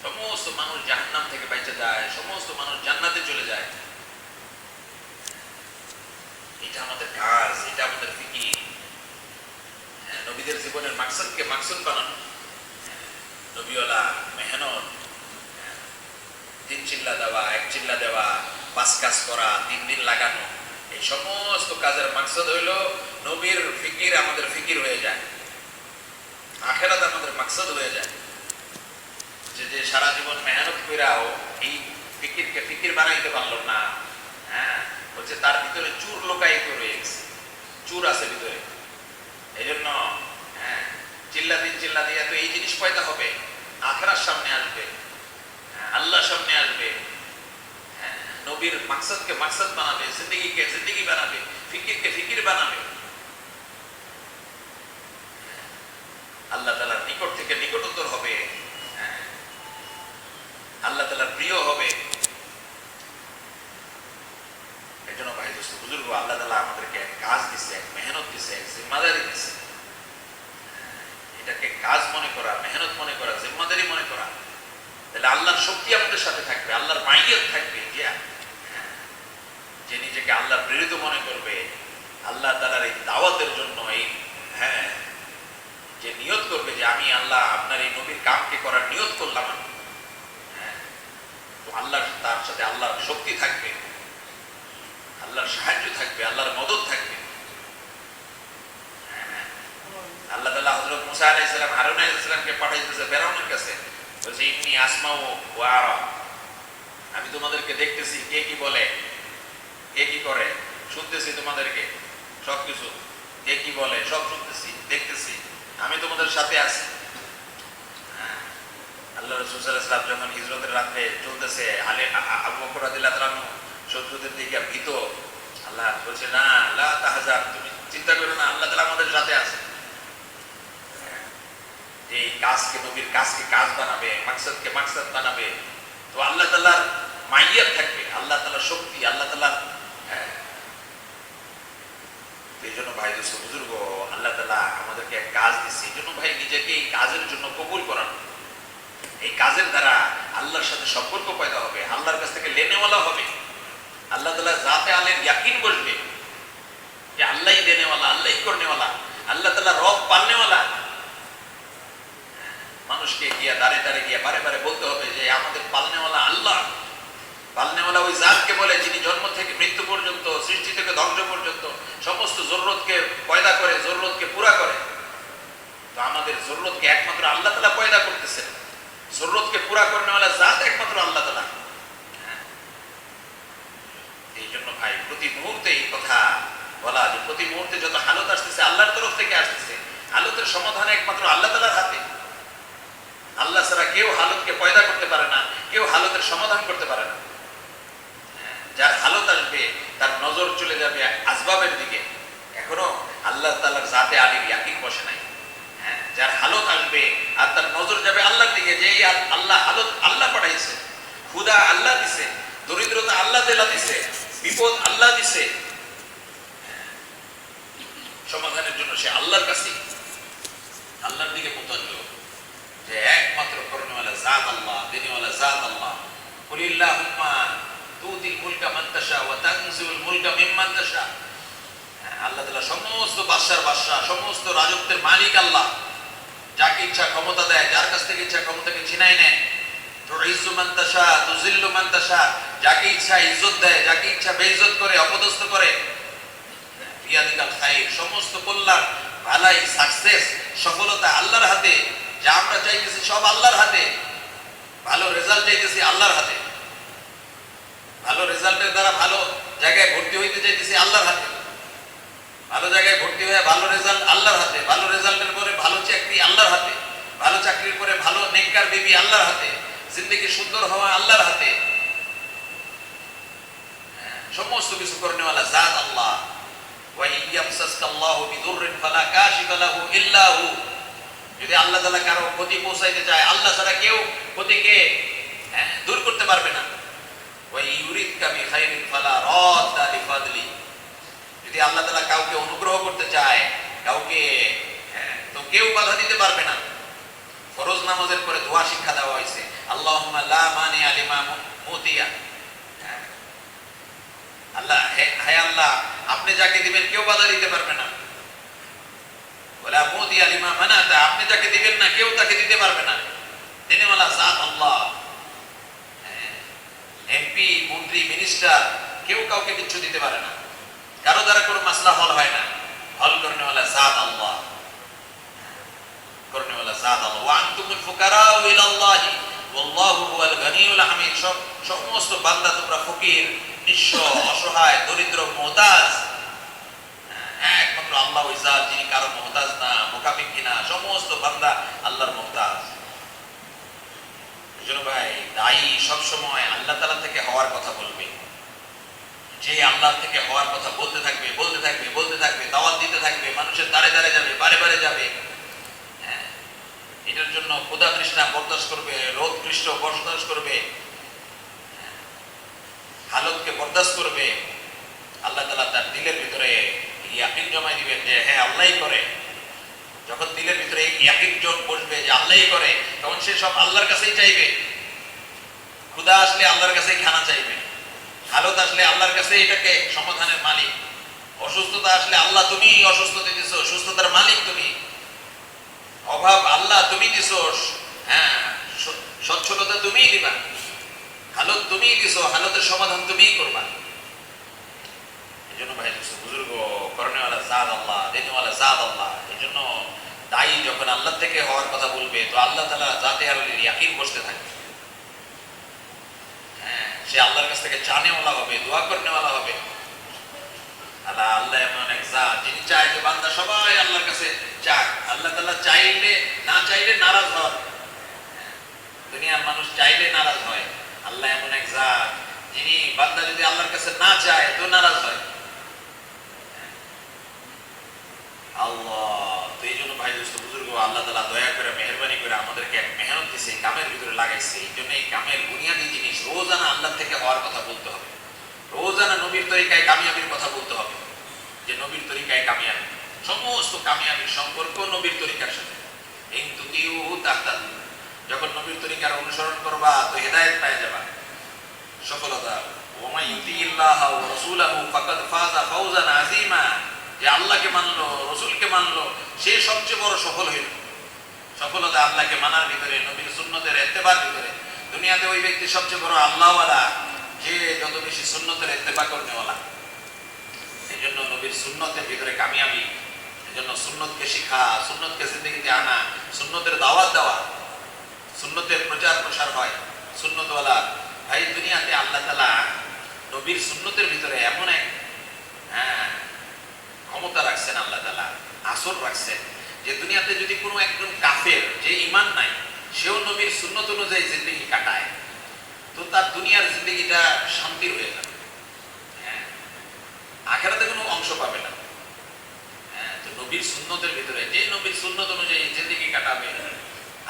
সমস্ত মানুষ জাহান্নাম থেকে বেঁচে যায়, সমস্ত মানুষ জান্নাতে চলে যায়, এটা আমাদের কাজ, এটা আমাদের ফিকির। নবীদের জীবনের মাকসাদকে মাকসুদ বানানো, নবীওয়ালা মেহনত, 3 চিল্লা দেওয়া, 1 চিল্লা দেওয়া, পাঁচ কাজ করা, 3 দিন লাগানো, এই সমস্ত কাজের মাকসাদ হইল নবীর ফিকির আমাদের ফিকির হয়ে যায়, আখিরাত আমাদের মাকসাদ হয়ে যায়। যে সারা জীবন মেহনত কইরাও এই ফিকিরকে ফিকির বানাইতে পারলো না, হ্যাঁ, বলছে তার ভিতরে চুর লোকায়িত রয়ে গেছে, চুর আছে ভিতরে। এই জন্য হ্যাঁ, চিল্লা দিয়ে তো এই জিনিস পয়দা হবে, আখিরাত সামনে আসবে, আল্লাহর সামনে আসবে, নবীর মাকসাদকে মাকসাদ বানাবে, জিন্দেগিকে জিন্দেগি বানাবে, ফিকিরকে ফিকির বানাবে, আল্লাহ তাআলার নিকট থেকে নিকটতর হবে, আল্লাহ তাআলার প্রিয় হবে। এই জন্য ভাই দোস্ত বুজুর্গ, আল্লাহ তাআলা আমাদেরকে এক কাজ দিছে, এক মেহনত দিছে, এক জিম্মাদারি দিছে। এটাকে কাজ মনে করা, মেহনত মনে করা, জিম্মাদারি মনে করা, তাহলে আল্লাহর শক্তি আমাদের সাথে থাকবে, আল্লাহর মাইয়াত থাকবে। যে নিজেকে আল্লাহর প্রেরিত মনে করবে, আল্লাহ তাআলার এই দাওয়াতের জন্য, এই যে নিয়ত করবে যে আমি আল্লাহ আপনার এই নবীর কামকে করার নিয়ত করলাম, তো আল্লাহ তার সাথে আল্লাহর শক্তি থাকবে, আল্লাহর সাহায্য থাকবে, আল্লাহর মদত থাকবে। আল্লাহ তাআলা হযরত মুসা আলাইহিস সালাম, হারুন আলাইহিস সালামকে পাঠাইতেছে ফেরাউনের কাছে, বলছে ইন্নী আসমাউ ওয়া আরা, আমি তোমাদেরকে দেখতেছি, কে কি বলে, কে কি করে, শুনতেছি তোমাদেরকে সবকিছু, কে কি বলে সব শুনতেছি, দেখতেছি, আমি তোমাদের সাথে আছি। আল্লাহ রাসূল সাল্লাল্লাহু আলাইহি ওয়াসাল্লাম যখন হিজরতের রাতে চলতেছে, আবু বকর রাদিয়াল্লাহু তাআলা শত্রুদের দিকে ভীত, আল্লাহ বলছে না লা তাহজান, তুমি চিন্তা করো না, আল্লাহ তাআলা আমাদের সাথে আছে। এই কাজকে, নবীর কাজকে কাজ বানাবে, মাকসাদকে মাকসাদ বানাবে, তো আল্লাহ তাআলার মাইয়াত থাকবে, আল্লাহ তাআলার শক্তি, আল্লাহ তাআলার। এই জন্য ভাই দোস্ত বুজুর্গ, আল্লাহ তাআলা আমাদেরকে এক কাজ দিচ্ছে, এই জন্য ভাই নিজেকে এই কাজের জন্য কবুল করানো, এই কাজের দ্বারা আল্লাহর সাথে সম্পর্ক পয়দা হবে, আল্লাহর কাছ থেকে লেনেওয়ালা হবে, আল্লাহ তাআলা জাতে আলের ইয়াকিন বসবে যে আল্লাহই দেনেওয়ালা, আল্লাহই করনেওয়ালা, আল্লাহ তাআলা রব পালনেওয়ালা। মানুষকে গিয়া দাঁড়ে দাঁড়ে গিয়া বারে বারে বলতে হবে যে আমাদের পালনেওয়ালা আল্লাহ। পালনেওয়ালা ওই জাতকে বলে যিনি জন্ম থেকে মৃত্যু পর্যন্ত, সৃষ্টি থেকে ধ্বংস পর্যন্ত সমস্ত জরুরতকে পয়দা করে, জরুরতকে পুরা করে। তো আমাদের জরুরতকে একমাত্র আল্লাহ তাআলা পয়দা করতেছেন, জরুরতকে পুরা করনেওয়ালা জাত একমাত্র আল্লাহ তাআলা। এই জন্য ভাই প্রতি মুহূর্তে এই কথা বলা, যে প্রতি মুহূর্তে যত হালত আসতেছে আল্লাহর তরফ থেকে আসতেছে, হালতের সমাধান একমাত্র আল্লাহ তাআলার হাতে। আল্লাহ ছাড়া কেউ হালতকে পয়দা করতে পারে না, কেউ হালতের সমাধান করতে পারে না। যার হালত আসবে তার নজর চলে যাবে আসবাবের দিকে, এখনো আল্লাহ তাআলার জাতে আলীর ইয়াকিন বসে নাই। যার হালত আসবে আর তার নজর যাবে আল্লাহর দিকে, যে আল্লাহ হালত আল্লাহ পাঠাইছে, ক্ষুধা আল্লাহ দিছে, দরিদ্রতা আল্লাহ দেলা দিছে, বিপদ আল্লাহ দিছে, সমাধানের জন্য সে আল্লাহর কাছে, আল্লাহর দিকে মুতাওয়াজ্জিহ, যে একমাত্র করনেওয়ালা জাত আল্লাহ, দেনেওয়ালা জাত আল্লাহ। কুলিল্লাহুম্মা তুতিল মুলকা মান তাশা ওয়া তানজিউল মুলকা মিম্মান তাশা। আল্লাহ তাআলা সমস্ত বাদশার বাদশা, সমস্ত রাজত্বের মালিক আল্লাহ, যাকে ইচ্ছা ক্ষমতা দেয়, যার কাছ থেকে ইচ্ছা ক্ষমতাকে ছিনাই নেয়। তুইজ্জু মান তাশা তুযিল্লু মান তাশা, যাকে ইচ্ছা ইজ্জত দেয়, যাকে ইচ্ছা বেইজ্জত করে, অপদস্থ করে। বিয়াদিকাল খায়র, সমস্ত কল্যাণ, ভালাই, সাকসেস, সফলতা আল্লাহর হাতে। যা আমরা চাইতেছি সব আল্লাহর হাতে, ভালো রেজাল্ট চাইতেছি আল্লাহর হাতে, ভালো রেজাল্টের দ্বারা ভালো জায়গায় ভর্তি হইতে চাইতেছি আল্লাহর হাতে, ভালো জায়গায় ভর্তি হয়ে ভালো রেজাল্ট আল্লাহর হাতে, ভালো রেজাল্টের পরে ভালো চাকরি আল্লাহর হাতে, ভালো চাকরির পরে ভালো নেককার বিবি আল্লাহর হাতে, জিন্দেগি সুন্দর হওয়া আল্লাহর হাতে। সমস্ত কিছু করনেওয়ালা জাত আল্লাহ। ওয়া ইয়ামসাসকাল্লাহু বিদুররিন ফালা কাশিফা লাহু ইল্লা হু। যদি আল্লাহ তাআলা কারো ক্ষতি পৌঁছাইতে চায়, আল্লাহ ছাড়া কেউ ক্ষতিকে দূর করতে পারবে না। ওয়া ইউরিদকা বিখাইরিন ফালা রাদ্দা লিফাদলি। যদি আল্লাহ তাআলা কাউকে অনুগ্রহ করতে চায়, কাউকে, তো কেউ বাধা দিতে পারবে না। ফরজ নামাজের পরে দোয়া শিক্ষা দেওয়া হয়েছে, আল্লাহুম্মা লা মানিআ লিমা মুতিয়া। আল্লাহ, হে আল্লাহ, আপনি যাকে দিবেন কেউ বাধা দিতে পারবে না। ওয়ালা মুতিয়া লিমা মানাতা, আপনি যাকে দিবেন না কেউ তাকে দিতে পারবে না। দেনেওয়ালা জাত আল্লাহ। এমপি, মন্ত্রী, মিনিস্টার কেউ কাউকে কিচ্ছু দিতে পারে না, কারো দ্বারা কোনো মাসলা হল হয় না। হল করনেওয়ালা জাত আল্লাহ, করনেওয়ালা জাত আল্লাহ। ওয়া আনতুমুল ফুকারাউ ইলাল্লাহি ওয়াল্লাহু হুয়াল গনিয়ুল হামিদ। সমস্ত বান্দা তোমরা ফকির, নিঃস্ব, অসহায়, দরিদ্র, মুহতাজ। একমাত্র আল্লাহ ওই জাত যিনি কারো মুহতাজ না, মুকাফিকি না। সমস্ত বান্দা আল্লাহর মুহতাজ। এজন্য ভাই, দায়ী সবসময় আল্লাহ তাআলা থেকে হওয়ার কথা বলবে। যে আল্লাহ থেকে হওয়ার কথা বলতে থাকবে, বলতে থাকবে, বলতে থাকবে, দাওয়াত দিতে থাকবে, মানুষের দ্বারে দ্বারে যাবে, বারে বারে যাবে। হ্যাঁ, এটার জন্য ক্ষুধা তৃষ্ণা বরদাস্ত করবে, রোদ কৃষ্ণ বরদাস্ত করবে, হালতকে বরদাস্ত করবে। আল্লাহ তাআলা তার দিলের ভিতরে ইয়াকিন জমাই দিবেন যে হ্যাঁ আল্লাহই করে। যখন দিলের ভিতরে ইয়াকিন জন বসবে যে আল্লাহই করে, তখন সে সব আল্লাহর কাছেই চাইবে। ক্ষুধা আসলে আল্লাহর কাছেই খানা চাইবে, হালত আসলে আল্লাহর কাছে এটাকে সমাধানের মালিক। অসুস্থতা আসলে আল্লাহ তুমি অসুস্থতা দিছো, সুস্থতার মালিক তুমি। অভাব আল্লাহ তুমি দিছো, হ্যাঁ সচ্ছলতা তুমিই দিবা। হালত তুমিই দিছো, হালতের সমাধান তুমিই করবা। এই জন্য ভাই বুজুর্গ, করনেওয়ালা জাত আল্লাহ, দেনেওয়ালা জাত আল্লাহ। এই জন্য দায়ী যখন আল্লাহ থেকে হওয়ার কথা বলবে, তো আল্লাহ তাআলা জাতে আরলির ইয়াকিন বসতে থাকবে। সে আল্লাহর কাছ থেকে চানেওয়ালা হবে, দোয়া করনেওয়ালা হবে। আল্লাহ আল্লাহ এমন এক জাত যিনি চায় যে বান্দা সবাই আল্লাহর কাছে চাক। আল্লাহ তাআলা চাইলে না চাইলে নারাজ হয়। দুনিয়ার মানুষ চাইলে নারাজ হয়। আল্লাহ এমন এক জাত যিনি বান্দা যদি আল্লাহর কাছে না চায় তো নারাজ হয়। আল্লাহ, তো এই জন্য ভাই দোস্ত বুজুর্গ, আল্লাহ তাআলা দয়া করে মেহেরবানি করে আমাদেরকে এক মেহনত দিয়েছে, কামের ভিতরে লাগাইছে। এই জন্য এই কামের বুনিয়াদী জিনিস রোজানা আল্লাহ থেকে হওয়ার কথা বলতে হবে। রোজানা নবীর তরিকায় কামিয়াবির কথা বলতে হবে, যে নবীর তরিকায় কামিয়াবি। সমস্ত কামিয়াবির সম্পর্ক নবীর তরিকার সাথে। যখন নবীর তরিকার অনুসরণ করবা তো হেদায়েত পেয়ে যাবা, সফলতা। ওয়া ইউতিল্লাহ ওয়া রাসূলাহু ফাকাদ ফাযা ফাওজান আযীমা। যে আল্লাহকে মানলো, রসুলকে মানলো, সে সবচেয়ে বড় সফল হইল। সফলতা আল্লাহকে মানার ভিতরে, নবীর সুন্নতের ইত্তেবার ভিতরে। দুনিয়াতে ওই ব্যক্তি সবচেয়ে বড় আল্লাহওয়ালা যে যত বেশি সুন্নতের ইত্তেবা করনেওয়ালা। এই জন্য নবীর সুন্নতের ভিতরে কামিয়াবি। এই জন্য সুন্নতকে শিখা, সুন্নতকে জিন্দেগিতে আনা, সুন্নতের দাওয়াত দেওয়া, সুন্নতের প্রচার প্রসার হয়। সুন্নতওয়ালা ভাই, দুনিয়াতে আল্লাহ তাআলা নবীর সুন্নতের ভিতরে এমন এক ক্ষমতা রাখছেন, আল্লাহ তাআলা আসর রাখছেন, যে দুনিয়াতে যদি কোনো একজন কাফের যে ঈমান নাই, সেও নবীর সুন্নত অনুযায়ী জিন্দেগি কাটায়, তো তার দুনিয়ার জিন্দেগিটা শান্তির হয়ে যাবে। আখিরাতে কোনো অংশ পাবে না। তো নবীর সুন্নতের ভিতরে যে নবীর সুন্নত অনুযায়ী জিন্দেগি কাটাবে,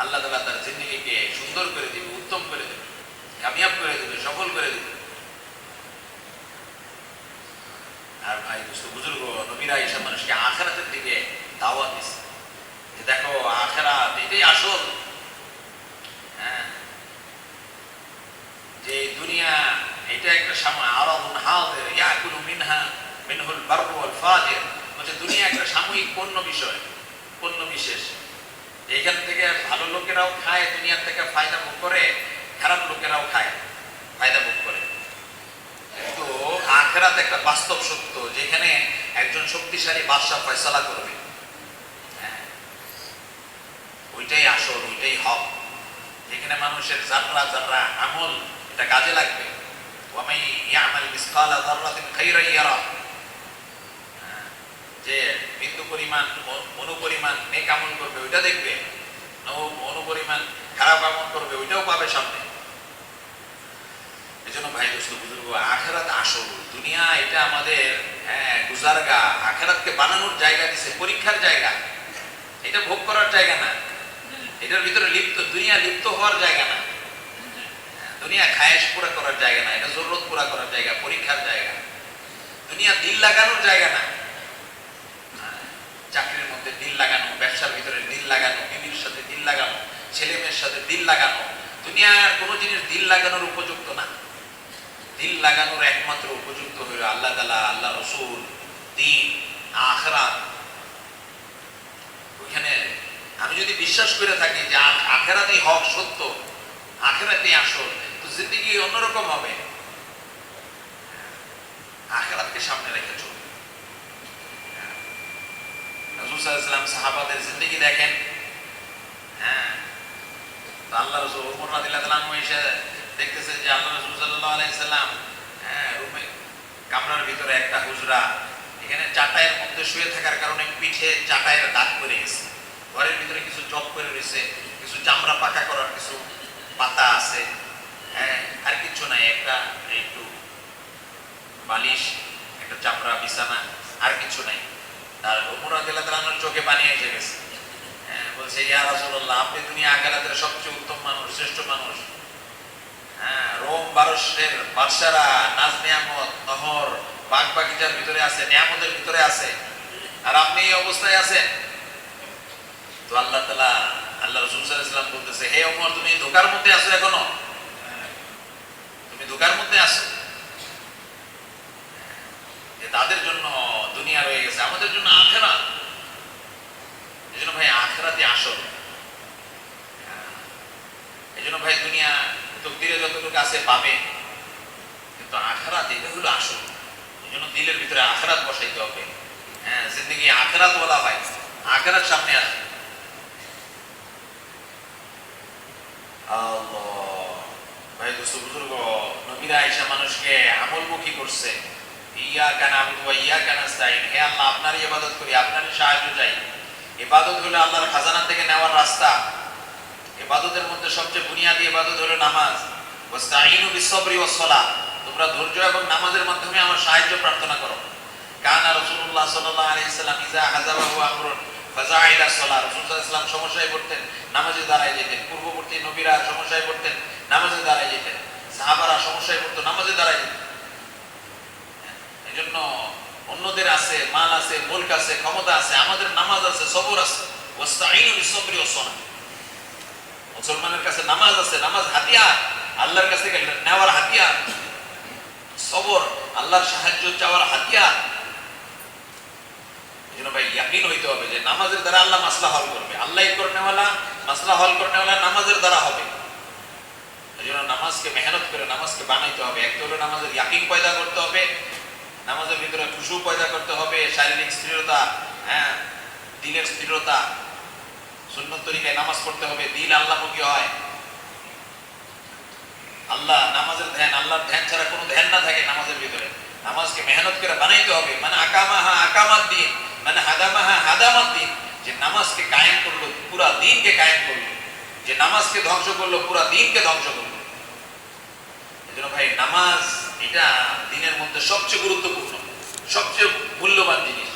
আল্লাহ তাআলা তার জিন্দেগিকে সুন্দর করে দিবে, উত্তম করে দেবে, কামিয়াব করে দেবে, সফল করে দেবে। আর ভাই বুজুর্গ, নবীরা এইসব মানুষকে আখিরাতের দিকে দাওয়াত দিচ্ছে, যে দেখো আখিরাত এটাই আসল। যে দুনিয়া এটা একটা সময় আরাদুন হাদির ইয়াকুলু মিনহুল বাররু ওয়াল ফাজির। মানে দুনিয়া একটা সাময়িক পণ্য বিষয়, পণ্য বিশেষ। এখান থেকে ভালো লোকেরাও খায়, দুনিয়ার থেকে ফায়দা ভোগ করে, খারাপ লোকেরাও খায়, ফায়দা ভোগ করে। কিন্তু আখিরাত একটা বাস্তব সত্য, যেখানে একজন শক্তিশালী বাদশা ফয়সালা করবে। ওইটাই আসল, ওইটাই হক, যেখানে মানুষের যাররা যাররা আমল এটা কাজে লাগবে। ওয়ামাই ইয়ামাল মিসকালা যাররাতিন খাইরান ইয়ারা। যে বিন্দু পরিমাণ, অনুপরিমাণ নেক আমল করবে ওইটা দেখবে, অনুপরিমাণ খারাপ আমল করবে ওইটাও পাবে সামনে। এজন্য ভাই দোস্ত বুজুর্গ, আখিরাত আসল, দুনিয়া এটা আমাদের গুজারগা। আখিরাতকে বানানোর জায়গা দিছে, পরীক্ষার জায়গা। এটা ভোগ করার জায়গা না, এটার ভিতরে লিপ্ত, দুনিয়া লিপ্ত হওয়ার জায়গা না, দুনিয়া খায়েশ পুরা করার জায়গা না, এটা জরুরত পুরা করার জায়গা, পরীক্ষার জায়গা। দুনিয়া দিল লাগানোর জায়গা না, চাকরির মধ্যে দিল লাগানো, ব্যবসার ভিতরে দিল লাগানো, বিবির সাথে দিল লাগানো, ছেলে মেয়ের সাথে দিল লাগানো। দুনিয়ার কোনো জিনিস দিল লাগানোর উপযুক্ত না। দিল লাগানোর একমাত্র উপযুক্ত হইল আল্লাহ তাআলা, আল্লাহ রসুল, দ্বীন, আখিরাত। ওইখানে আমি যদি বিশ্বাস করে থাকি যে আখিরাতই হক, সত্য, আখিরাতই আসল, তো জিন্দেগি অন্যরকম হবে। আখিরাতকে সামনে রেখে চলবে। রাসূল সাল্লাল্লাহু আলাইহি ওয়াসাল্লাম সাহাবাদের জিন্দেগি দেখেন। হ্যাঁ, তো আল্লাহ রাসূল ওমর রাদিয়াল্লাহু তাআলা এসে দেখতেছে যে আল্লাহ রাসূল সাল্লাল্লাহু আলাইহি সাল্লাম রুমে কামরার ভিতরে একটা হুজরা, এখানে চাটাইয়ের মধ্যে শুয়ে থাকার কারণে পিঠে চাটাইয়ের দাগ পড়ে গেছে। ঘরের ভিতরে কিছু জব করে রয়েছে, কিছু চামড়া পাকা করার কিছু পাতা আছে, হ্যাঁ, আর কিছু নাই, একটা একটু বালিশ, একটা চামড়া বিছানা, আর কিছু নাই। তার ওমর রাদিয়াল্লাহু তাআলার চোখে পানি এসে গেছে। হ্যাঁ, বলছে ইয়া রাসূলুল্লাহ, আপনি দুনিয়া আখিরাতের সবচেয়ে উত্তম মানুষ, শ্রেষ্ঠ মানুষ। হ্যাঁ, রোম বারস্যের বাদশারা নাজ নিয়ামত, নহর, বাগ বাগিচার ভিতরে আছে, নিয়ামতের ভিতরে আছে, আর আপনি এই অবস্থায় আছেন। তো আল্লাহ তাআলা, আল্লাহ রাসূল সাল্লাল্লাহু আলাইহি ওয়াসাল্লাম বলতেছে, হে ওমর, তুমি ধোঁকার মধ্যে আছো, এখনো তুমি ধোঁকার মধ্যে আছো। যে তাদের জন্য দুনিয়া রয়ে গেছে, আমাদের জন্য আখিরাত। এজন্য ভাই আখিরাতে আসল। এজন্য ভাই দুনিয়া তকদিরে যতটুকু আছে পাবে, কিন্তু আখিরাত এটা হলো আসল। এজন্য দিলের ভিতরে আখিরাত বসাইতে হবে। হ্যাঁ, জিন্দেগি আখিরাত বলা হয়, আখিরাত সামনে আসে। আল্লাহ ভাই, দোস্ত বুজুর্গ, নবীরা আয়েশা মানুষকে আমলমুখী করছে। ইয়াকা নাবুদু ওয়া ইয়াকা নাস্তাইন, হে আল্লাহ, আপনারই ইবাদত করি, আপনারই সাহায্য চাই। ইবাদত হলো আল্লাহর খাজানা থেকে নেওয়ার রাস্তা। ইবাদতের মধ্যে সবচেয়ে বুনিয়াদি ইবাদত হলো নামাজ। ওয়াস্তাইনু বিস-সাবরি ওয়াস-সালাহ, তোমরা ধৈর্য এবং নামাজের মাধ্যমে আমার সাহায্য প্রার্থনা করো। কানা রাসূলুল্লাহ সাল্লাল্লাহু আলাইহি সাল্লাম ইযা হাযাবাহু আমরুন ফাযাআ ইলা সালাহ, রাসূল সাল্লাল্লাহু আলাইহি ওয়াসাল্লাম সমস্যায় পড়তেন, নামাজে দাঁড়ায় যেতেন। পূর্ববর্তী নবীরা সমস্যায় পড়তেন, নামাজে দাঁড়ায় যেতেন। সাহাবারা সমস্যায় পড়তো, নামাজে দাঁড়ায় যেতেন। এজন্য অন্যদের আছে, মাল আছে, মুলক আছে, ক্ষমতা আছে, আমাদের নামাজ আছে, সবর আছে। ওয়াস্তাইনু বিস-সাবরি ওয়াস-সালাহ, মুসলমানের কাছে নামাজ আছে, নামাজ হাতিয়ার, আল্লাহর কাছ থেকে নেওয়ার হাতিয়ার। সবর আল্লাহর সাহায্য চাওয়ার হাতিয়ার। এজন্য ভাই ইয়াকিন হইতে হবে যে নামাজের দ্বারা আল্লাহ মাসলা হল করবে। আল্লাহ করনেওয়ালা, মাসলা হল করনেওয়ালা নামাজের দ্বারা হবে। এজন্য নামাজকে মেহনত করে নামাজকে বানাইতে হবে। একটা হলো নামাজের ইয়াকিন পয়দা করতে হবে, নামাজের ভিতরে খুশু পয়দা করতে হবে, শারীরিক স্থিরতা, হ্যাঁ, দিলের স্থিরতা। সুন্নত তরিকায় নামাজ পড়তে হবে, দিল আল্লাহমুখী হয়। আল্লাহ, নামাজের ধ্যান, আল্লাহর ধ্যান ছাড়া কোনো ধ্যান না থাকে নামাজের ভিতরে। নামাজকে মেহনত করে বানাইতে হবে। মানে আকামাহা আকামাত দিন, মানে হাদামাহা হাদামাত দিন। যে নামাজকে কায়েম করলো, পুরা দিনকে কায়েম করলো। যে নামাজকে ধ্বংস করলো, পুরা দিনকে ধ্বংস করলো। এজন্য ভাই নামাজ এটা দিনের মধ্যে সবচেয়ে গুরুত্বপূর্ণ, সবচেয়ে মূল্যবান জিনিস।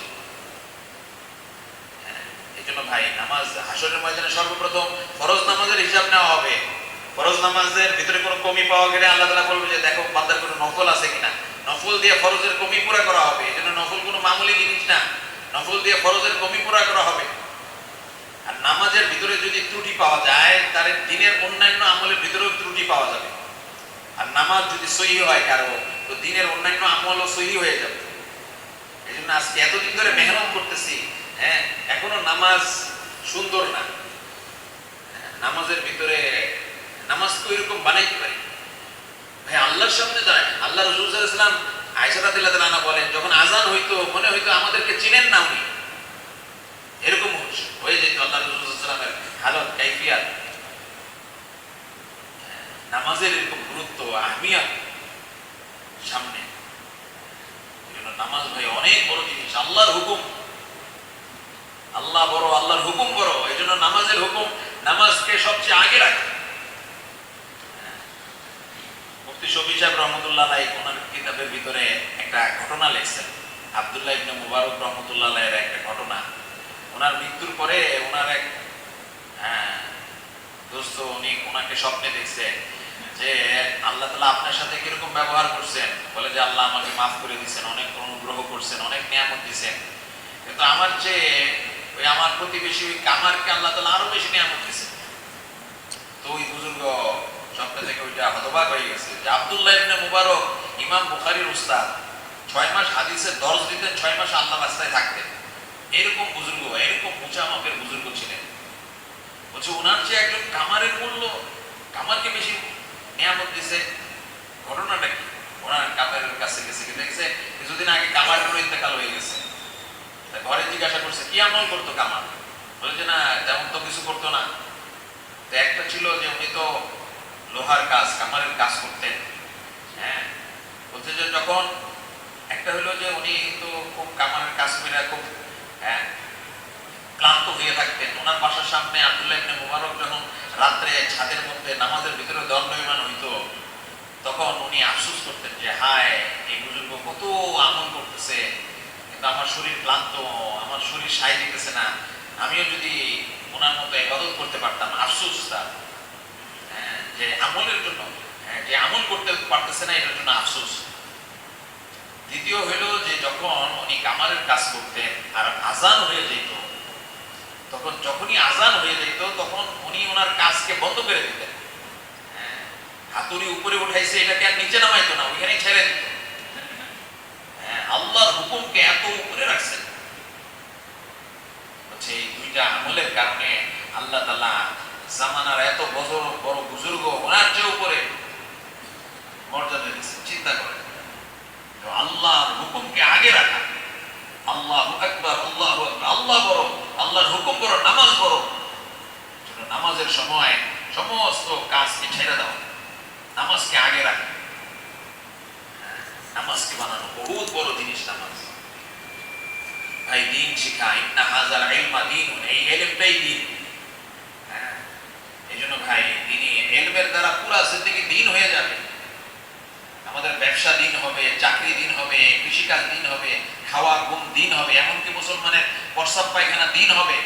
এজন্য ভাই নামাজ হাসরের ময়দানে সর্বপ্রথম ফরজ নামাজের হিসাব নেওয়া হবে। ফরজ নামাজের ভিতরে কোনো কমি পাওয়া গেলে আল্লাহ তাআলা বলবে যে দেখো বান্দার কোনো নফল আছে কিনা। নফল দিয়ে ফরজের কমি পুরা করা হবে। এজন্য নফল কোনো মামুলি জিনিস না, নফল দিয়ে ফরজের কমি পুরা করা হবে। আর নামাজের ভিতরে যদি ত্রুটি পাওয়া যায়, তাহলে দিনের অন্যান্য আমলের ভিতরেও ত্রুটি পাওয়া যাবে। আর নামাজ যদি সহি হয় কারো, তো দিনের অন্যান্য আমলও সহি হয়ে যাবে। এই জন্য আজকে এতদিন ধরে মেহনত করতেছি, হ্যাঁ, এখনো নামাজ সুন্দর না। নামাজের ভিতরে নামাজকে ওইরকম বানাইতে পারি ভাই, আল্লাহর সামনে যায়। আল্লাহ রাসূল সাল্লাল্লাহু আলাইহি ওয়াসাল্লাম আয়েশা রাদিয়াল্লাহু তাআলা বলেন, যখন আজান হইতো মনে হইতো আমাদেরকে চিনেন না উনি, এরকম হয়ে যেত আল্লাহ রাসূল সাল্লাল্লাহু আলাইহি ওয়াসাল্লামের হালত, কাইফিয়াত। নামাজের এরকম গুরুত্ব, আহমিয়ত সামনে। এজন্য নামাজ ভাই অনেক বড় জিনিস, আল্লাহর হুকুম। আল্লাহ বড়, আল্লাহর হুকুম বড়। এজন্য নামাজের হুকুম, নামাজকে সবচেয়ে আগে রাখে। মুফতি শফি সাহেব রহমতুল্লাহ আলাইহি ওনার কিতাবের ভিতরে একটা ঘটনা লিখছেন। আব্দুল্লাহ ইবনে মুবারক রহমতুল্লাহ আলাইহির একটা ঘটনা। ওনার মৃত্যুর পরে ওনার এক দোস্ত, উনি ওনাকে স্বপ্নে দেখছেন যে আল্লাহ তাআলা আপনার সাথে কিরকম ব্যবহার করছেন। বলে যে আল্লাহ আমাকে মাফ করে দিয়েছেন, অনেক অনুগ্রহ করছেন, অনেক নিয়ামত দিয়েছেন, কিন্তু আমার চেয়ে ওই আমার প্রতিবেশী ওই কামারকে আল্লাহ তাআলা আরো বেশি নিয়ামত দিয়েছেন। তো ওই বুজুর্গ স্বপ্নে থেকে ওইটা হতবাক হয়ে গেছে যে আব্দুল্লাহ ইবনে মুবারক ইমাম বুখারীর উস্তাদ, 6 মাস হাদিসের দর্শ দিতেন, 6 মাস আল্লাহ রাস্তায় থাকতেন। এরকম বুজুর্গ, এরকম উঁচা মাপের বুজুর্গ ছিলেন। বলছে ওনার চেয়ে একজন কামারের মূল্য, কামারকে বেশি নিয়ামত দিছে। ঘটনাটা কি? ওনার কামারের কাছে গেছে, দেখছে কিছু আমল করতো কামাল? বলে যে না, তেমন তো কিছু করতো না। তো একটা ছিল যে উনি তো লোহার কাজ, কামারের কাজ করতেন। হ্যাঁ, বলতে যে যখন একটা হলো যে উনি তো খুব কামারের কাজ করে খুব ক্লান্ত হয়ে থাকতেন। ওনার বাসার সামনে আব্দুল্লাহ ইবনে মুবারক যখন রাত্রে ছাদের মধ্যে নামাজের ভিতরে দণ্ডায়মান হইতো, তখন উনি আফসোস করতেন যে হায়, এই বুজুর্গ কত আমল করতেছে, কিন্তু আমার শরীর ক্লান্ত, আমার শরীর সায় দিতেছে না, আমিও যদি ওনার মতো ইবাদত করতে পারতাম। আফসোস তার, যে আমলের জন্য, যে আমল করতে পারতেছে না এটার জন্য আফসোস। দ্বিতীয় হইল যে যখন উনি কামারের কাজ করতেন আর আজান হয়ে যেত, তখন যখনই আজান হয়ে যেত তখন উনি ওনার কাজকে বন্ধ করে দিতেন। হাতুড়ি উপরে উঠাইছে, এটাকে আর নিচে নামাইতো না, ওইখানে ছেড়ে দিত। আল্লাহর হুকুমকে এত উপরে রাখছেন। হচ্ছে এই দুইটা আমলের কারণে আল্লাহ তাআলা জামানার এত বড় বড় বুজুর্গ ওনার চেয়ে উপরে মর্যাদা দিচ্ছেন। চিন্তা করেন, আল্লাহর হুকুমকে আগে রাখা। আল্লাহু আকবার, আল্লাহু আকবার, আল্লাহ বড়, আল্লাহর হুকুম বড়, নামাজ বড়। নামাজের সময় সমস্ত কাজকে ছেড়ে দাও, নামাজকে আগে রাখা। নামাজকে বানানো বহুত বড় জিনিস নামাজ। ভাই দিন শিখা, ইন্না হাযাল ইলমা দীনুন, এই ইলমটাই দিন। এইজন্য ভাই দিনই ইলমের দ্বারা পুরা জিন্দেগি দিন হয়ে যাবে। আমাদের ব্যবসা দিন হবে, চাকরি দিন হবে, কৃষিকাজ দিন হবে, খাওয়া ঘুম দিন হবে, এমনকি মুসলমানের প্রস্রাব পায়খানা দিন হবে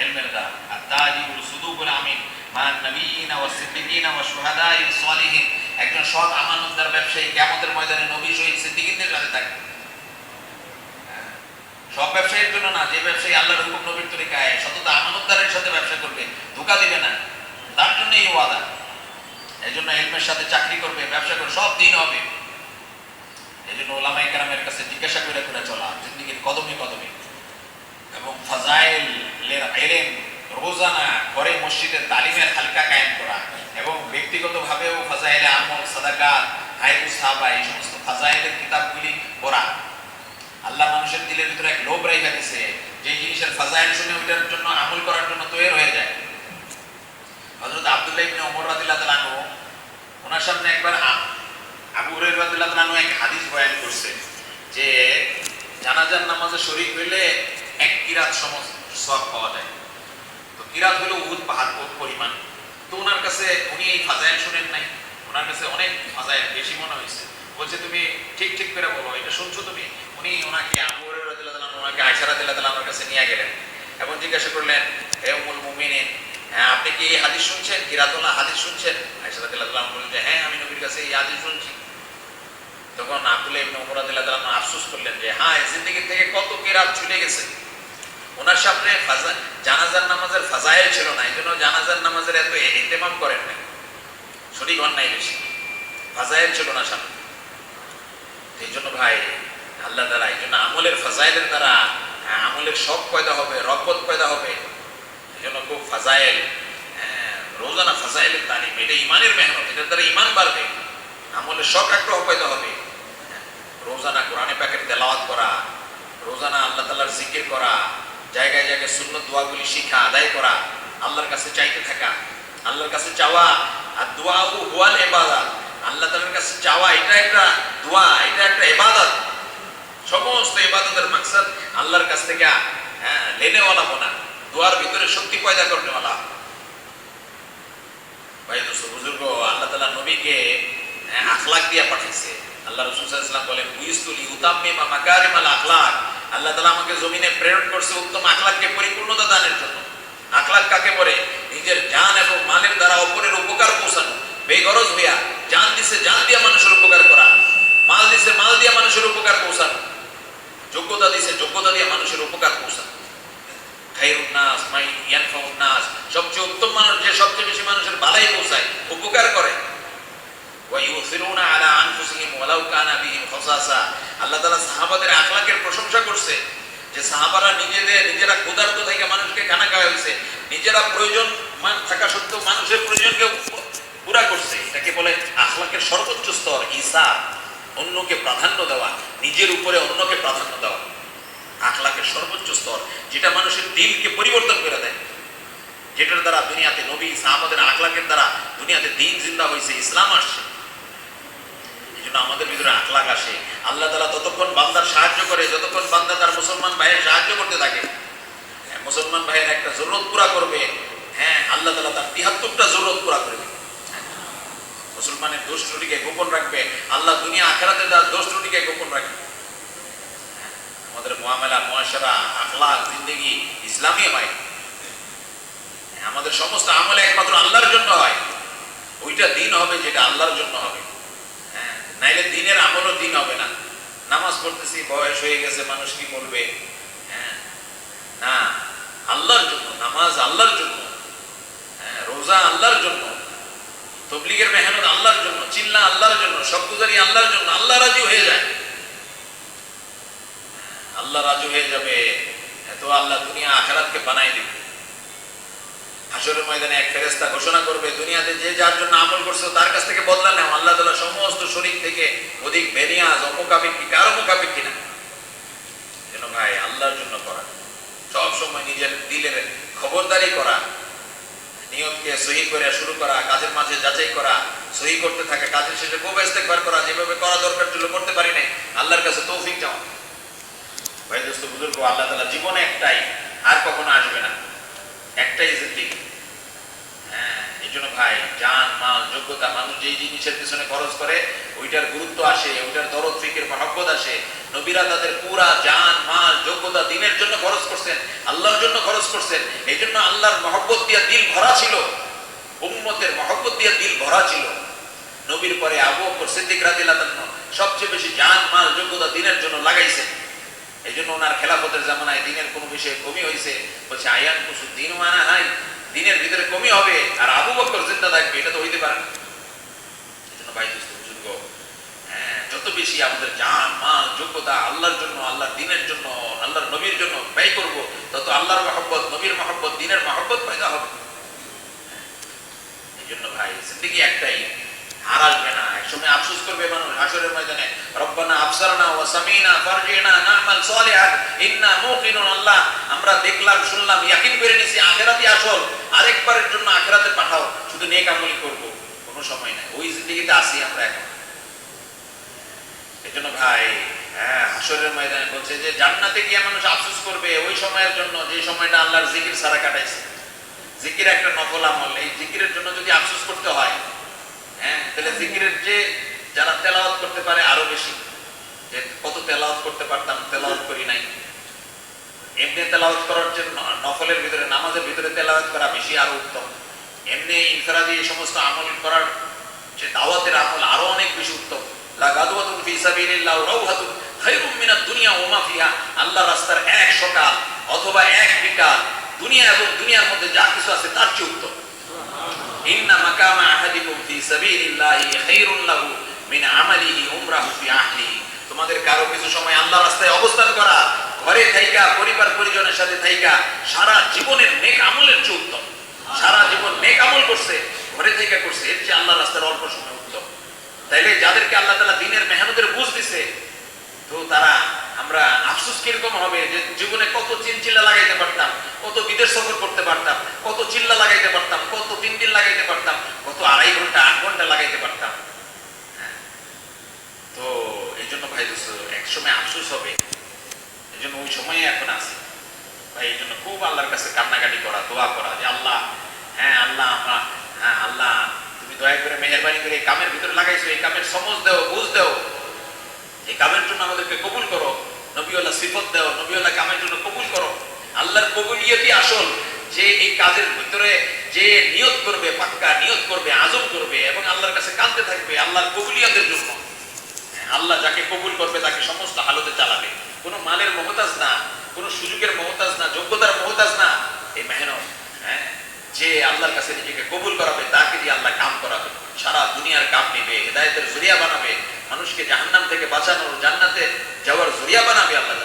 ইলমের দ্বারা। আত-তাজিবুল সুদুকুল আমিন মান নবিয়িনা ওয়াস সিদ্দিকিনা ওয়াস শুহাদাই ওয়াস সালিহিন, একজন সৎ আমানতদার ব্যবসায়ী কিয়ামতের ময়দানে নবী, শহীদ, সিদ্দিকীদের সাথে থাকবে। সব ব্যবসায়ীর জন্য না, যে ব্যবসায়ী আল্লাহর হুকুম নবীর তরিকায় সততা আমানতদারের সাথে ব্যবসা করবে, ধোঁকা দিবে না, তার জন্য এই ওয়াদা। এই জন্য ইলমের সাথে চাকরি করবে, ব্যবসা করবে, সব দিন হবে। এই জন্য ওলামায়ে কেরামের কাছে জিজ্ঞাসা করে করে চলা, জিন্দেগির কদমে কদমে। এবং ফাজাইলের ইলম রোজানা ঘরে মসজিদে তালিমের হালকা কায়েম করা, এবং ব্যক্তিগতভাবেও ফাজাইলে আমল, সাদাকাত, হায়াতুস সাহাবা, এই সমস্ত ফাজাইলের কিতাবগুলি পড়া। আল্লাহ মানুষের দিলের ভিতরে এক লোভ রেখে দিয়েছে, যে জিনিসের ফাজাইল শুনে ওইটার জন্য আমল করার জন্য তৈরি হয়ে যায়। হযরত আব্দুল্লাহ ইবনে ওমর রাদিয়াল্লাহু তাআলা আনহু, ওনার সামনে একবার আবু হুরায়রা রাদিয়াল্লাহু তাআলা আনহু এক হাদিস বয়ান করছে যে জানাজার নামাজে শরীক হইলে এক কিরাত সওয়াব পাওয়া যায়। তো কিরাত হলো উহুদ পাহাড় পরিমাণ। তো ওনার কাছে, উনি এই ফাজাইল শুনেন নাই, ওনার কাছে অনেক ফাজাইল বেশি মনে হয়েছে। বলছে তুমি ঠিক ঠিক করে বলো, এটা শুনছো তুমি? উনি ওনাকে আবু হুরায়রা রাদিয়াল্লাহু তাআলা ওনাকে আয়েশা রাদিয়াল্লাহু তাআলা আমার কাছে নিয়ে গেলেন এবং জিজ্ঞাসা করলেন, হে উম্মুল মুমিনিন, আপনি কি এই হাদিস শুনছেন, কিরাতুল্লাহ হাদিস শুনছেন? আয়েশা রাদিয়াল্লাহু তাআলা বললেন যে হ্যাঁ, আমি নবীর কাছে এই হাদিস শুনছি। তখন আব্দুল্লাহ ইবনে ওমর রাদিয়াল্লাহু তাআলা আফসোস করলেন যে হ্যাঁ, জিন্দেগি থেকে কত কিরাত ছুটে গেছে। ওনার সামনে জানাজার নামাজের ফাজাইল ছিল না, এই জন্য জানাজার নামাজের এত ইহতিমাম করেন না, শরীক হন নাই বেশি, ফাজাইল ছিল না সামনে। এই জন্য ভাই আল্লাহ দ্বারা, এই জন্য আমলের ফাজাইলের দ্বারা আমলের শখ পয়দা হবে, রগবত পয়দা হবে। এই জন্য খুব ফাজাইল, রোজানা ফাজাইলের তালিম, এটা ইমানের মেহনত, এটার দ্বারা ইমান বাড়বে, আমলের শখ আগ্রহ পয়দা হবে। রোজানা কোরআনে পাকের তেলাওয়াত করা, রোজানা আল্লাহ তাআলার জিকির করা, জায়গায় জায়গায় সুন্নত দোয়াগুলি শিখা, আদায় করা, আল্লাহর কাছে চাইতে থাকা, আল্লাহর কাছে চাওয়া। আর দোয়া হুয়াল ইবাদত, আল্লাহ তাআলার কাছে চাওয়া এটা একটা দোয়া, এটা একটা ইবাদত। সমস্ত ইবাদতের মাকসাদ আল্লাহর কাছ থেকে লেনেওয়ালা বোনা, দোয়ার ভিতরে শক্তি পয়দা করনেওয়ালা। ভাই দোস্ত বুজুর্গ, আল্লাহ তাআলা নবীকে আখলাক দিয়ে পাঠিয়েছে। আল্লাহ রাসূল সাল্লাল্লাহু আলাইহি ওয়াসাল্লাম বলেন, বুইসতুলি উতাম্মিমা মাকারিমাল আখলাক, আল্লাহ তাআলা আমাকে জমিনে প্রেরণ করছে উত্তম আখলাককে পরিপূর্ণতা দানের জন্য। আখলাক কাকে বলে? নিজের জান এবং মালের দ্বারা অপরের উপকার পৌঁছানো, বেগরজ হইয়া জান দিছে জান দিয়ে মানুষের উপকার করা, মাল দিছে মাল দিয়ে মানুষের উপকার পৌঁছানো, যোগ্যতা দিছে যোগ্যতা দিয়ে মানুষের উপকার পৌঁছানো। খায়রুন নাস মান ইয়ানফাউন নাস, সবচেয়ে উত্তম মানুষ যে সবচেয়ে বেশি মানুষের ভালাই পৌঁছায়, উপকার করে। ওয়া ইউসিরুনা আলা আনফুসিহিম ওয়ালাউ কানা বিহিম খাসাসা, আল্লাহ তাআলা সাহাবাদের আখলাকের প্রশংসা করছে যে সাহাবারা নিজেরা ক্ষুধার্ত থেকে মানুষকে খানা খাওয়াইছে, নিজেরা প্রয়োজনমান থাকা সত্ত্বেও মানুষের প্রয়োজনকে পুরা করছে। এটাকে বলে আখলাকের সর্বোচ্চ স্তর, ইসা, অন্যকে প্রাধান্য দেওয়া, নিজের উপরে অন্যকে প্রাধান্য দেওয়া। আখলাকের আখলাকের সর্বোচ্চ স্তর, যেটা মানুষের দিলকে পরিবর্তন করে দেয়, যেটার দ্বারা দুনিয়াতে নবী সাহাবাদের আখলাকের দ্বারা দুনিয়াতে দিন জিন্দা হয়েছে, ইসলাম আসছে। এই জন্য আমাদের ভিতরে আখলাক আসে। আল্লাহ তাআলা ততক্ষণ বান্দার সাহায্য করে যতক্ষণ বান্দা তার মুসলমান ভাইয়ের সাহায্য করতে থাকে। মুসলমান ভাইয়ের একটা জরুরত পুরা করবে, আল্লাহ তাআলা তার ৭৩টা জরুরত পুরা করবে। মুসলমানের দোষ ত্রুটিকে গোপন রাখবে, আল্লাহ দুনিয়া আখিরাতে তার দোষ ত্রুটিকে গোপন রাখবে। আমাদের মুআমালা, মুআশারা, আখলাক, জিন্দেগি ইসলামী হয়। আমাদের সমস্ত আমল একমাত্র আল্লাহর জন্য হয়। ওইটা দিন হবে যেটা আল্লাহর জন্য হবে। নাইলে দিনের আমলও দিন হবে না। নামাজ পড়তেছি, বয়স হয়ে গেছে, মানুষ কি বলবে? না, আল্লাহর জন্য নামাজ, আল্লাহর জন্য রোজা, আল্লাহর জন্য তবলিগের মেহনত, আল্লাহর জন্য চিল্লা, আল্লাহর জন্য সবগুজারি, আল্লাহর জন্য। আল্লাহ রাজি হয়ে যায়, আল্লাহ রাজি হয়ে যাবে, এত আল্লাহ দুনিয়া আখিরাতকে বানাই দিবে। হাশরের ময়দানে এক ফেরেশতা ঘোষণা করবে, দুনিয়াতে যে যার জন্য আমল করছে তার কাছ থেকে বদলা নেও। আল্লাহ তাআলা সমস্ত শরীক থেকে অধিক বেনিয়াজ, অমুকাবিক কি কারো মুকাবিক কিনা। যেন ভাই আল্লাহর জন্য করা, সব সময় নিজের দিলের খবরদারি করা, নিয়তকে সহি করে শুরু করা, কাজের মাঝে যাচাই করা, সহি করতে থাকে, কাজের শেষে খুব ইস্তেগফার করা, যেভাবে করা দরকার ছিল করতে পারি নাই, আল্লাহর কাছে তৌফিক চাওয়া। ভাই দোস্ত বুজুর্গ, আল্লাহ তাআলা জীবনে একটাই, আর কখনো আসবে না, একটাই জিন্দেগি। এই জন্য ভাই জান, মাল, যোগ্যতা, মানুষ যেই জিনিসের পিছনে খরচ করে ওইটার গুরুত্ব আসে, ওইটার দরদ, ফিকির, মহব্বত আসে। নবীরা তাদের পুরা জান, মাল, যোগ্যতা দিনের জন্য খরচ করছেন, আল্লাহর জন্য খরচ করছেন। এই জন্য আল্লাহর মহব্বত দিয়ে দিল ভরা ছিল, উম্মতের মহব্বত দিয়ে দিল ভরা ছিল। নবীর পরে আবু বকর সিদ্দিক রাদিয়াল্লাহু আনহু সবচেয়ে বেশি জান, মাল, যোগ্যতা দিনের জন্য লাগাইছেন। এই জন্য ওনার খেলাফতের জামানায় দিনের কোনো বিষয়ে কমি হয়েছে, বলছে আয়ান কুসু দিন মানা হাই, দিনের ভিতরে কমি হবে আর আবু বকর জিন্দা থাকবে, এটা তো হইতে পারে না। এই জন্য ভাই দোস্ত বুজুর্গ, যত বেশি আমাদের জান, মাল, যোগ্যতা আল্লাহর জন্য, আল্লাহর দিনের জন্য, আল্লাহর নবীর জন্য ব্যয় করব, তত আল্লাহর মহব্বত, নবীর মহব্বত, দিনের মহব্বত পয়দা হবে। এই জন্য ভাই জিন্দেগি একটাই, আর আসবে না। একসময় আফসোস করবে মানুষ হাশরের ময়দানে, রব্বানা আবসারনা ওয়া সামিনা ফারজিনা না'মাল সালিহান ইন্না মুকিনুন। আল্লাহ আমরা দেখলাম, শুনলাম, ইয়াকিন করে নিছি আখিরাতই আসল, আরেকবারের জন্য আখিরাতে পাঠাও, শুধু নেক আমল করব, কোনো সময় নাই। ওই জিন্দেগিতে আসি আমরা এখন। এজন্য ভাই হাশরের ময়দানে বলছে যে জান্নাতে গিয়ে মানুষ আফসোস করবে ওই সময়ের জন্য যে সময়টা আল্লাহর জিকির ছাড়া কাটাইছে। জিকির একটা নফল আমল, এই জিকিরের জন্য যদি আফসোস করতে হয়, তাহলে জিকিরের যে যারা তেলাওয়াত করতে পারে আরো বেশি, যে কত তেলাওয়াত করতে পারতাম, তেলাওয়াত করি নাই। এমনি তেলাওয়াত করার জন্য নফলের ভিতরে, নামাজের ভিতরে তেলাওয়াত করা বেশি আরো উত্তম। এমনি ইনফরাদি এই সমস্ত আমল করার যে দাওয়াতের আমল আরো অনেক বেশি উত্তম। লা গাদওয়াতুন ফি সাবিলিল্লাহ রাওহাতুন খায়রুম মিনাদ দুনিয়া ওয়া মা ফিহা। আল্লাহর রাস্তার এক সকাল অথবা এক বিকাল দুনিয়া এবং দুনিয়ার মধ্যে যা কিছু আছে তার চেয়ে উত্তম। ইন্না মাকামা আহাদিকুম ফি সাবিলিল্লাহি খায়রুন লাহু মিন আমালিহি উমরাহু ফি আহলিহি। তোমাদের কারো কিছু সময় আল্লাহর রাস্তায় অবস্থান করা, ঘরে থাইকা, পরিবার পরিজনের সাথে থাইকা সারা জীবনের নেক আমলের চেয়ে উত্তম। সারা জীবন নেক আমল করছে, ঘরে থাইকা করছে, এর চেয়ে আল্লাহর রাস্তার অল্প সময় উত্তম। তাইলে যাদেরকে আল্লাহ তাআলা দিনের মেহনতের বুঝ দিছে, তো তারা, আমরা আফসোস কিরকম হবে যে জীবনে কত চিল্লা লাগাইতে পারতাম, কত বিদেশ সফর করতে পারতাম, কত চিল্লা লাগাইতে পারতাম, কত 3 দিন লাগাইতে পারতাম, কত 2.5 ঘন্টা 8 ঘন্টা লাগাইতে পারতাম। তো এই জন্য ভাই দোস্ত এক সময় আফসোস হবে, এই জন্য ওই সময়ে এখন আছে ভাই। এই জন্য খুব আল্লাহর কাছে কান্নাকাটি করা, দোয়া করা যে আল্লাহ, আল্লাহ আল্লাহ তুমি দয়া করে মেহেরবানি করে এই কামের ভিতরে লাগাইছো, এই কামের সমঝ দাও, বুঝ দাও, এই কামের জন্য আমাদেরকে কবুল করো, নবীওয়ালা সিফত দাও, নবীওয়ালা কামের জন্য কবুল করো। আল্লাহর কবুলিয়তই আসল, যে এই কাজের ভিতরে যে নিয়ত করবে, পাক্কা নিয়ত করবে, আজম করবে এবং আল্লাহর কাছে কাঁদতে থাকবে আল্লাহর কবুলিয়তের জন্য। আল্লাহ যাকে কবুল করবে তাকে সমস্ত হালতে চালাবে। কোনো মালের মহতাজ না, কোনো সুযোগের মহতাজ না, যোগ্যতার মহতাজ না। এই মেহনত, যে আল্লাহর কাছে নিজেকে কবুল করাবে তাকে দিয়ে আল্লাহ কাম করাবে, সারা দুনিয়ার কাম নিবে, হেদায়েতের জরিয়া বানাবে, মানুষকে জাহান্নাম থেকে বাঁচানোর, জান্নাতে যাওয়ার জরিয়া বানাবে আল্লাহ।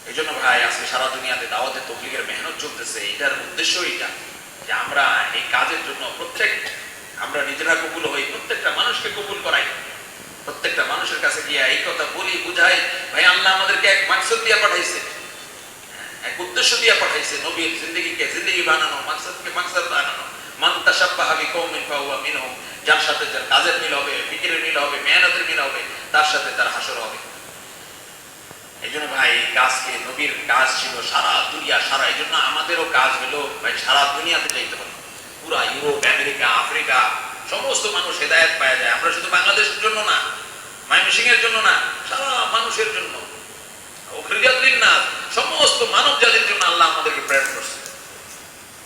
এই জন্য ভাই আজকে সারা দুনিয়াতে দাওয়াতে তবলিগের মেহনত চলতেছে। এটার উদ্দেশ্য এটা যে আমরা এই কাজের জন্য আমরা নিজেরা কবুল হই, প্রত্যেকটা মানুষকে কবুল করাই। প্রত্যেকটা মানুষের কাছে গিয়ে এই কথা বলি, বুঝাই, ভাই আল্লাহ আমাদেরকে এক মাকসদ দিয়ে পাঠাইছে, এক উদ্দেশ্য দিয়ে পাঠাইছে, নবীর জিন্দেগিকে জিন্দেগি বানানো, মাকসাদকে মাকসাদ বানানো। মান তাশাব্বাহা বিকওমিন ফাহুয়া মিনহুম, যার সাথে যার কাজের মিল হবে, ফিকিরের মিল হবে, মেহনতের মিল হবে, তার সাথে তার হাসর হবে। এই জন্য ভাই কাজকে, নবীর কাজ ছিল সারা দুনিয়া, সারা, এই জন্য আমাদেরও কাজ হলো ভাই সারা দুনিয়াতে যাইতে হবে। পুরা ইউরোপ, আমেরিকা, আফ্রিকা সমস্ত মানুষ হেদায়েত পাওয়া যায়। আমরা শুধু বাংলাদেশের জন্য না, ময়মনসিং এর জন্য না, সারা মানুষের জন্য, সমস্ত মানব জাতির জন্য আল্লাহ আমাদেরকে প্রেরণ করছে।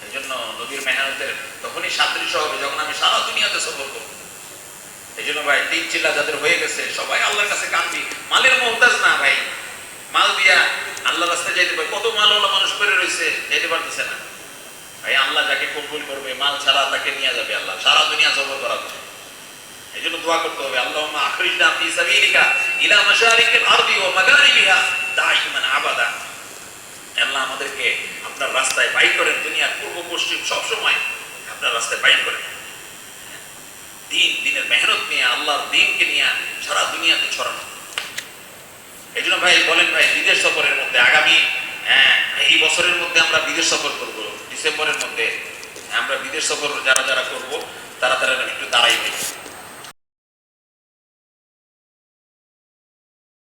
এই জন্য নবীর মেহনতের তখনই সাদৃশ্য হবে যখন আমি সারা দুনিয়াতে সফর করব। এই জন্য ভাই তিন চিল্লা যাদের হয়ে গেছে সবাই আল্লাহর কাছে কাঁদবি, মালের মহতাজ না ভাই, মাল দিয়া আল্লাহ রাস্তায় যাইতে পারে। কত মাল ওলা মানুষ করে রয়েছে, যেতে পারতেছে না ভাই। আল্লাহ যাকে কবুল করবে, মাল ছাড়া তাকে নিয়ে যাবে আল্লাহ, সারা দুনিয়া সফর করাবে। এই জন্য দোয়া করতে হবে, আল্লাহুম্মা আখরিজনা ফি সাবিলিকা ইলা মাশারিকিল আরদি ওয়া মাগারিবিহা দাইমান আবাদা। আল্লাহ আমাদেরকে আপনার রাস্তায় বাইর করেন, দুনিয়ার পূর্ব পশ্চিম সব সময় আপনার রাস্তায় বাইর করেন। দিনের মেহনত নিয়ে, আল্লাহর দ্বীনকে নিয়ে সারা দুনিয়াতে ছড়ানো। এই জন্য ভাই বলেন ভাই, বিদেশ সফরের মধ্যে আগামী এই বছরের মধ্যে আমরা বিদেশ সফর করব, ডিসেম্বরের মধ্যে আমরা বিদেশ সফর যারা যারা করব তারা একটু দাঁড়াই ভাই।